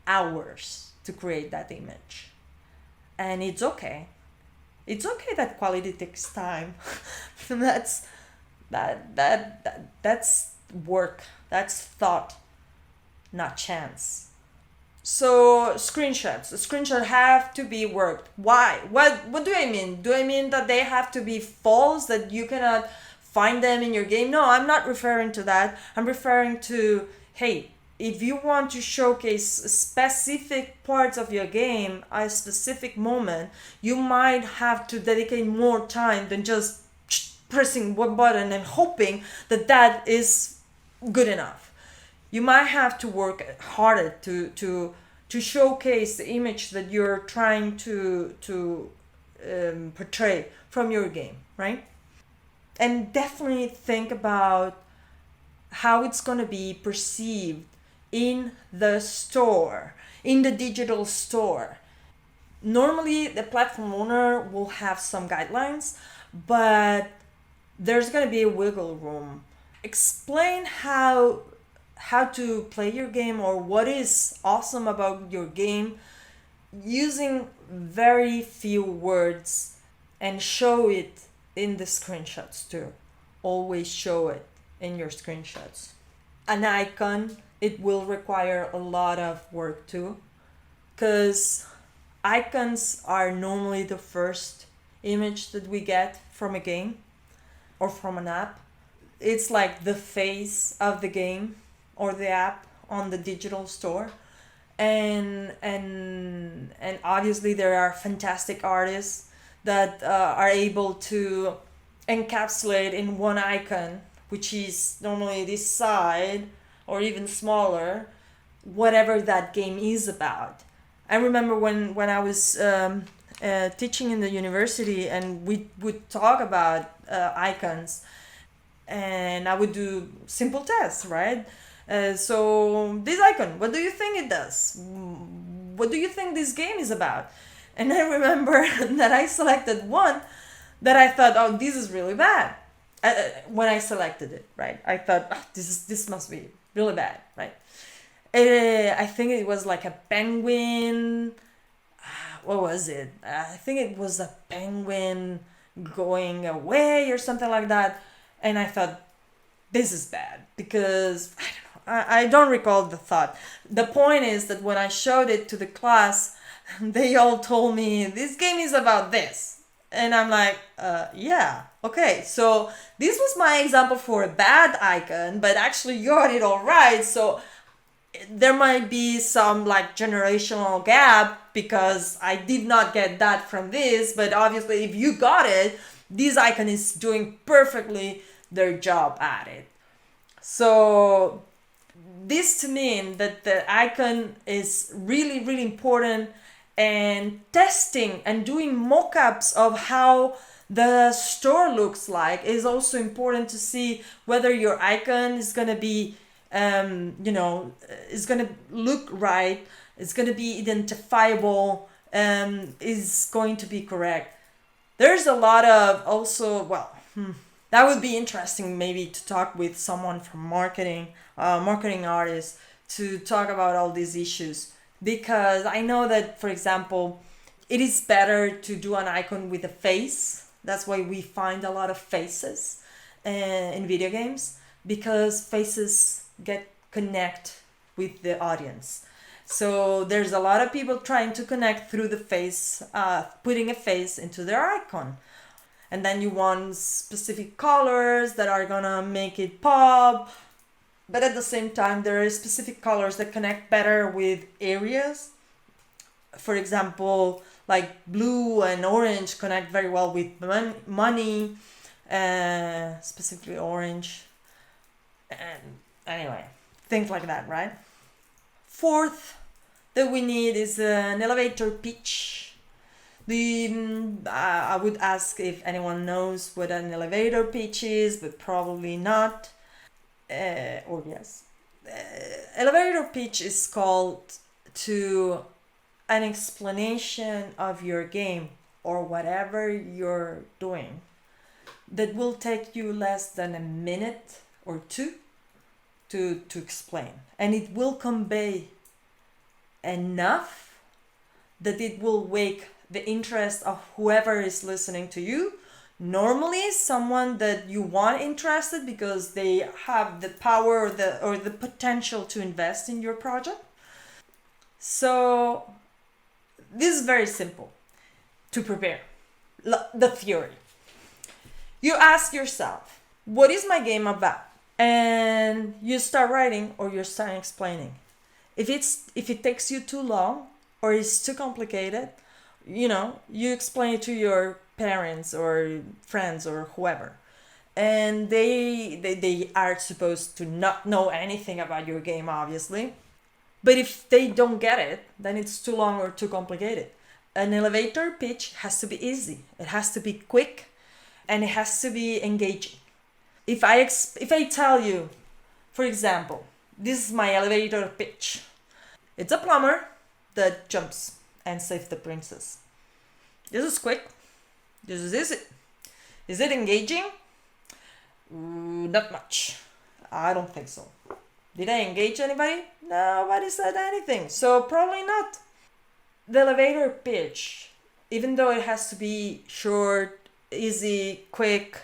hours to create that image. And it's okay. It's okay that quality takes time. that's work. That's thought, not chance. So screenshots have to be worked. Why? What do I mean? Do I mean that they have to be false, that you cannot find them in your game? No, I'm not referring to that. I'm referring to, hey, if you want to showcase specific parts of your game, a specific moment, you might have to dedicate more time than just pressing one button and hoping that that is good enough. You might have to work harder to showcase the image that you're trying to portray from your game, right? And definitely think about how it's going to be perceived in the store, in the digital store. Normally, the platform owner will have some guidelines, but there's going to be a wiggle room. Explain how to play your game or what is awesome about your game using very few words, and show it in the screenshots too. Always show it in your screenshots. An icon, it will require a lot of work too, because icons are normally the first image that we get from a game or from an app. It's like the face of the game or the app on the digital store. And obviously there are fantastic artists that are able to encapsulate in one icon, which is normally this side or even smaller, whatever that game is about. I remember when I was teaching in the university, and we would talk about icons, and I would do simple tests, right? So this icon, what do you think it does? What do you think this game is about? And I remember that I selected one that I thought, oh, this is really bad. When I selected it, right? I thought, oh, this must be really bad, right? I think it was like a penguin. What was it? I think it was a penguin going away or something like that. And I thought, this is bad, because I don't recall the thought. The point is that when I showed it to the class, they all told me, this game is about this. And I'm like, yeah, okay. So this was my example for a bad icon, but actually you got it all right. So there might be some like generational gap because I did not get that from this, but obviously if you got it, this icon is doing perfectly their job at it. So this to mean that the icon is really, really important, and testing and doing mock-ups of how the store looks like is also important to see whether your icon is going to be is going to look right, it's going to be identifiable, is going to be correct. There's a lot of also, that would be interesting maybe to talk with someone from marketing artists to talk about all these issues, because I know that, for example, it is better to do an icon with a face. That's why we find a lot of faces in video games. because faces connect with the audience. So there's a lot of people trying to connect through the face, putting a face into their icon. And then you want specific colors that are gonna make it pop. But at the same time, there are specific colors that connect better with areas. For example, like blue and orange connect very well with money, specifically orange. And anyway, things like that, right? Fourth that we need is an elevator pitch. I would ask if anyone knows what an elevator pitch is, but probably not. Or yes. Elevator pitch is called to an explanation of your game or whatever you're doing that will take you less than a minute or two to explain. And it will convey enough that it will wake the interest of whoever is listening to you. Normally someone that you want interested because they have the power or the potential to invest in your project. So this is very simple to prepare. The theory. You ask yourself, what is my game about? And you start writing or you start explaining. If it takes you too long or it's too complicated, you explain it to your parents or friends or whoever, and they are supposed to not know anything about your game, obviously. But if they don't get it, then it's too long or too complicated. An elevator pitch has to be easy. It has to be quick, and it has to be engaging. If I tell you, for example, this is my elevator pitch. It's a plumber that jumps and saves the princess. This is quick. This is easy. Is it engaging? Not much. I don't think so. Did I engage anybody? Nobody said anything. So probably not. The elevator pitch, even though it has to be short, easy, quick,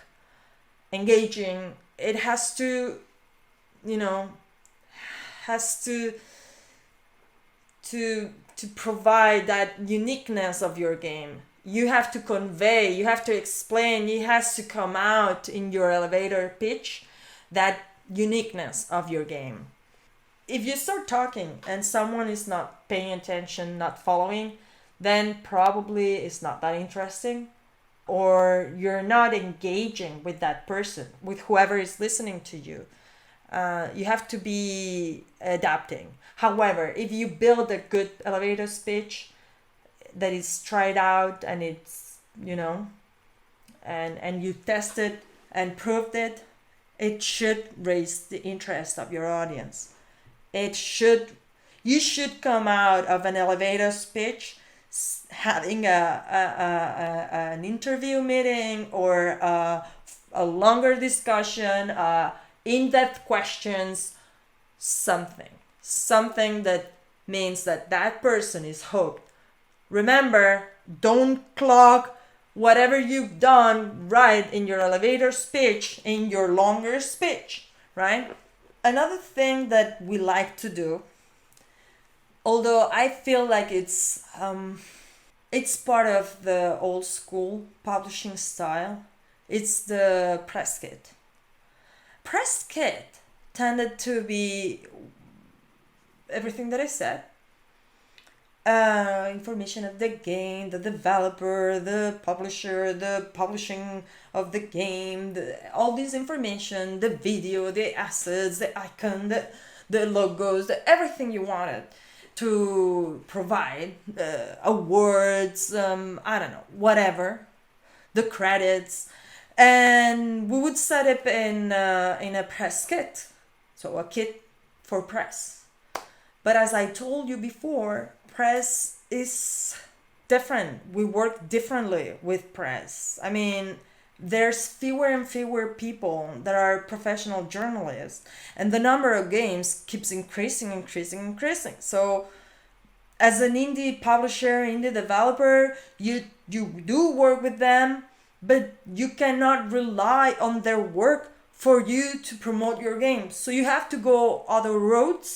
engaging, it has to, to provide that uniqueness of your game. You have to convey, you have to explain, it has to come out in your elevator pitch, that uniqueness of your game. If you start talking and someone is not paying attention, not following, then probably it's not that interesting, or you're not engaging with that person, with whoever is listening to you. You have to be adapting. However, if you build a good elevator pitch that is tried out and it's, and you test it and proved it, it should raise the interest of your audience. You should come out of an elevator pitch having an interview meeting or a longer discussion, in-depth questions, something that means that person is hooked. Remember, don't clog whatever you've done right in your elevator speech in your longer speech, right? Another thing that we like to do, although I feel like it's part of the old school publishing style, it's the press kit. Press kit tended to be everything that I said. Information of the game, the developer, the publisher, the publishing of the game, all this information, the video, the assets, the icon, the logos, everything you wanted to provide, awards, I don't know, whatever, the credits, and we would set it in a press kit, so a kit for press. But as I told you before, press is different. We work differently with press. I mean, there's fewer and fewer people that are professional journalists, and the number of games keeps increasing. So as an indie publisher, indie developer, you do work with them, but you cannot rely on their work for you to promote your game. So you have to go other roads,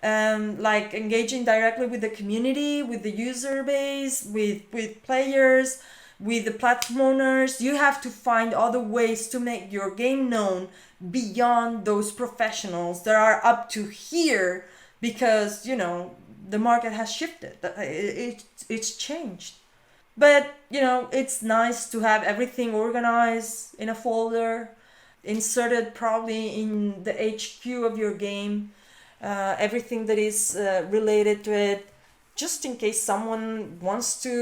like engaging directly with the community, with the user base, with players, with the platform owners. You have to find other ways to make your game known beyond those professionals that are up to here, because the market has shifted. It's changed. But it's nice to have everything organized in a folder, inserted probably in the HQ of your game, everything that is related to it, just in case someone wants to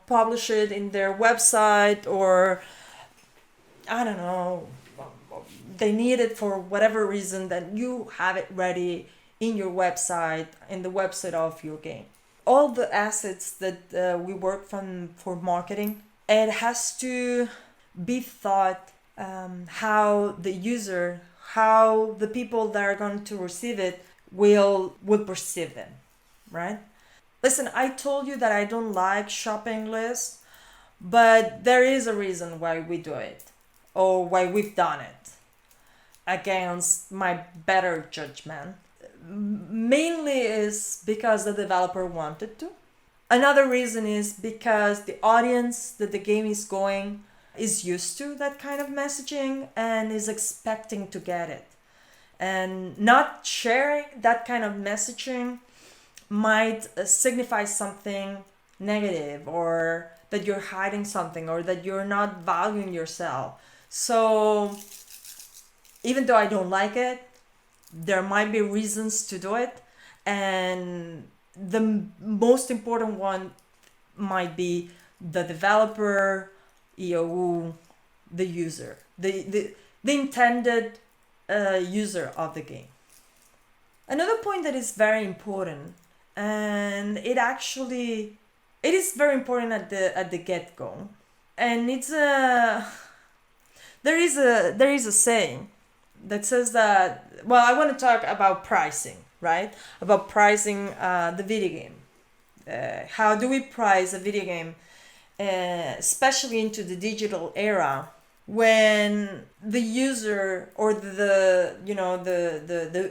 publish it in their website, or I don't know, they need it for whatever reason, then you have it ready in your website, in the website of your game. All the assets that we work from for marketing, it has to be thought how the user, how the people that are going to receive it will perceive them, right? Listen, I told you that I don't like shopping lists, but there is a reason why we do it, or why we've done it against my better judgment. Mainly is because the developer wanted to. Another reason is because the audience that the game is going is used to that kind of messaging and is expecting to get it. And not sharing that kind of messaging might signify something negative, or that you're hiding something, or that you're not valuing yourself. So even though I don't like it, there might be reasons to do it, and the most important one might be the developer, EOU, the user, the intended user of the game. Another point that is very important, and it is very important at the get-go, and it's there is a saying that says that, well, I want to talk about pricing, right? About pricing the video game. How do we price a video game, especially into the digital era, when the user or the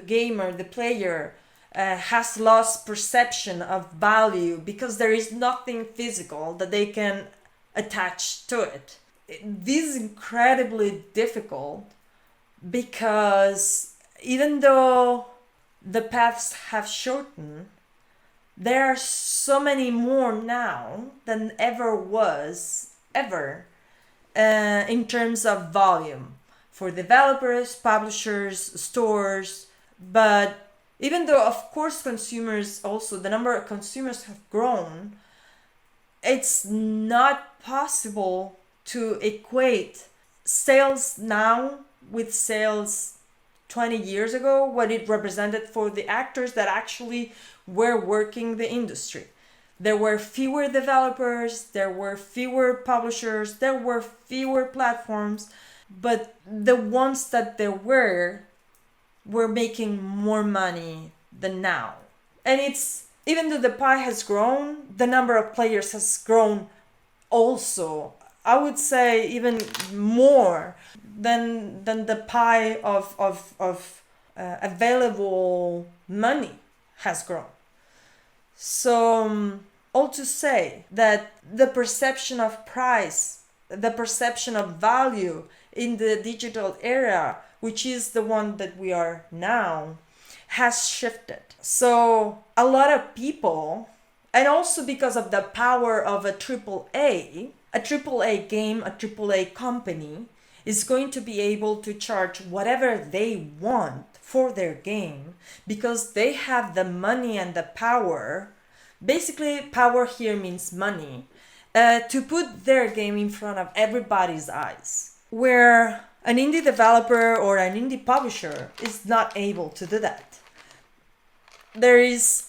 gamer, the player, has lost perception of value because there is nothing physical that they can attach to it. This is incredibly difficult, because even though the paths have shortened, there are so many more now than ever in terms of volume for developers, publishers, stores. But even though, of course, consumers also, the number of consumers have grown, it's not possible to equate sales now with sales 20 years ago, what it represented for the actors that actually were working the industry. There were fewer developers, there were fewer publishers, there were fewer platforms, but the ones that there were making more money than now. And it's, even though the pie has grown, the number of players has grown also. I would say even more than the pie of available money has grown. So all to say that the perception of price, the perception of value in the digital era, which is the one that we are now, has shifted. So a lot of people, and also because of the power of a AAA game, a AAA company is going to be able to charge whatever they want for their game, because they have the money and the power. Basically, power here means money, to put their game in front of everybody's eyes, where an indie developer or an indie publisher is not able to do that. There is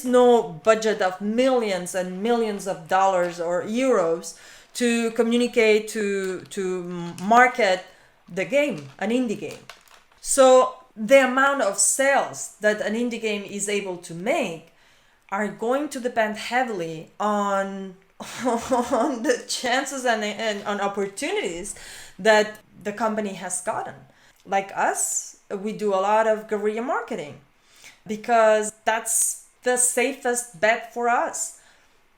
no budget of millions and millions of dollars or euros to communicate, to market the game, an indie game. So the amount of sales that an indie game is able to make are going to depend heavily on on the chances and on opportunities that the company has gotten. Like us, we do a lot of guerrilla marketing because that's the safest bet for us,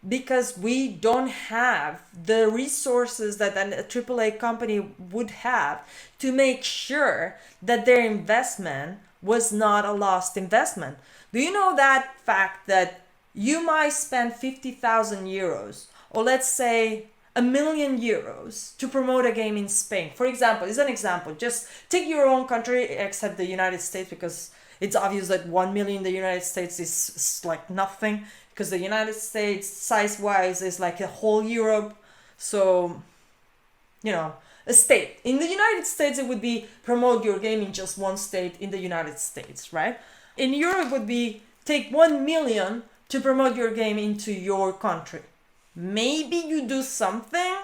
because we don't have the resources that a AAA company would have to make sure that their investment was not a lost investment. Do you know that fact that you might spend 50,000 euros, or let's say €1,000,000 to promote a game in Spain? For example, is an example. Just take your own country, except the United States, because it's obvious that 1 million in the United States is like nothing, because the United States size-wise is like a whole Europe. So, a state. In the United States, it would be promote your game in just one state in the United States, right? In Europe would be take 1 million to promote your game into your country. Maybe you do something,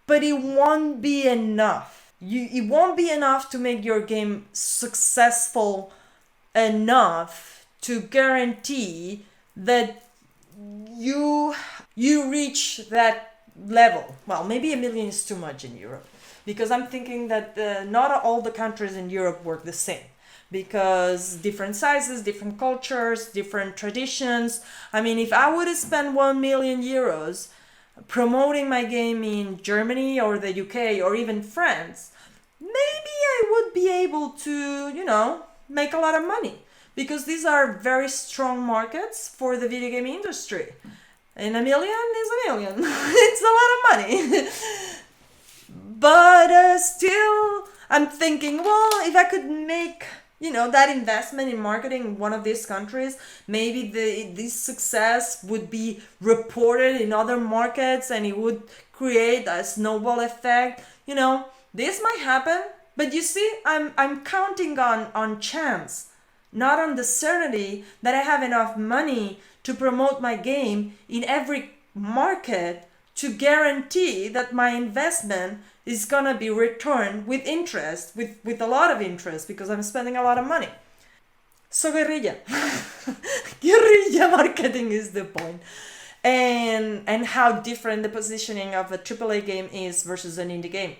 but it won't be enough. It won't be enough to make your game successful enough to guarantee that you reach that level. Well, maybe 1 million is too much in Europe, because I'm thinking that not all the countries in Europe work the same, because different sizes, different cultures, different traditions. I mean, if I would spend 1 million euros promoting my game in Germany or the UK or even France, maybe I would be able to, make a lot of money, because these are very strong markets for the video game industry. And 1 million is 1 million. It's a lot of money. But still, I'm thinking, well, if I could make that investment in marketing in one of these countries, maybe this success would be reported in other markets and it would create a snowball effect. This might happen, but you see, I'm counting on chance, not on the certainty that I have enough money to promote my game in every market to guarantee that my investment is gonna be returned with interest, with a lot of interest, because I'm spending a lot of money. So guerrilla. Guerrilla marketing is the point. And how different the positioning of a AAA game is versus an indie game.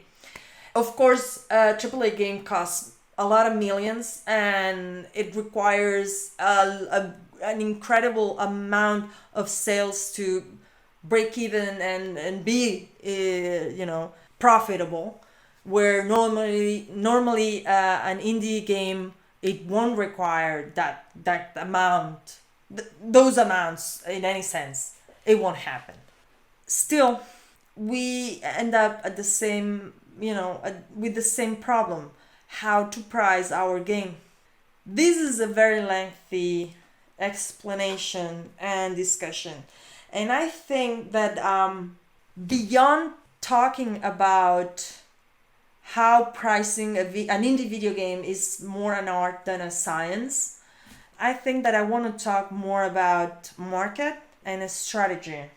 Of course, a AAA game costs a lot of millions, and it requires an incredible amount of sales to break even and be, profitable, where normally an indie game, it won't require that amount, those amounts in any sense. It won't happen. Still, we end up at the same, with the same problem: how to price our game. This is a very lengthy explanation and discussion, and I think that beyond talking about how pricing an indie video game is more an art than a science, I think that I want to talk more about market and a strategy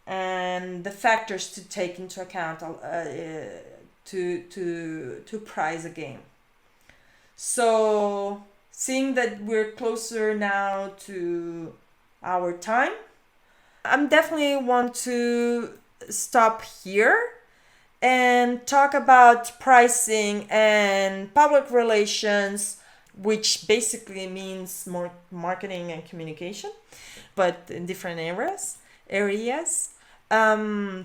and the factors to take into account to price a game. So, seeing that we're closer now to our time, I'm definitely want to stop here and talk about pricing and public relations, which basically means more marketing and communication, but in different areas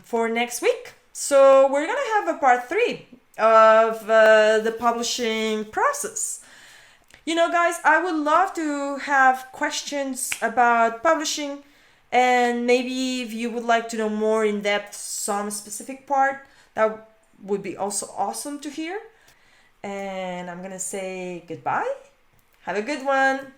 for next week. So we're gonna have a part 3 of the publishing process. Guys, I would love to have questions about publishing, and maybe if you would like to know more in depth some specific part, that would be also awesome to hear. And I'm gonna say goodbye. Have a good one.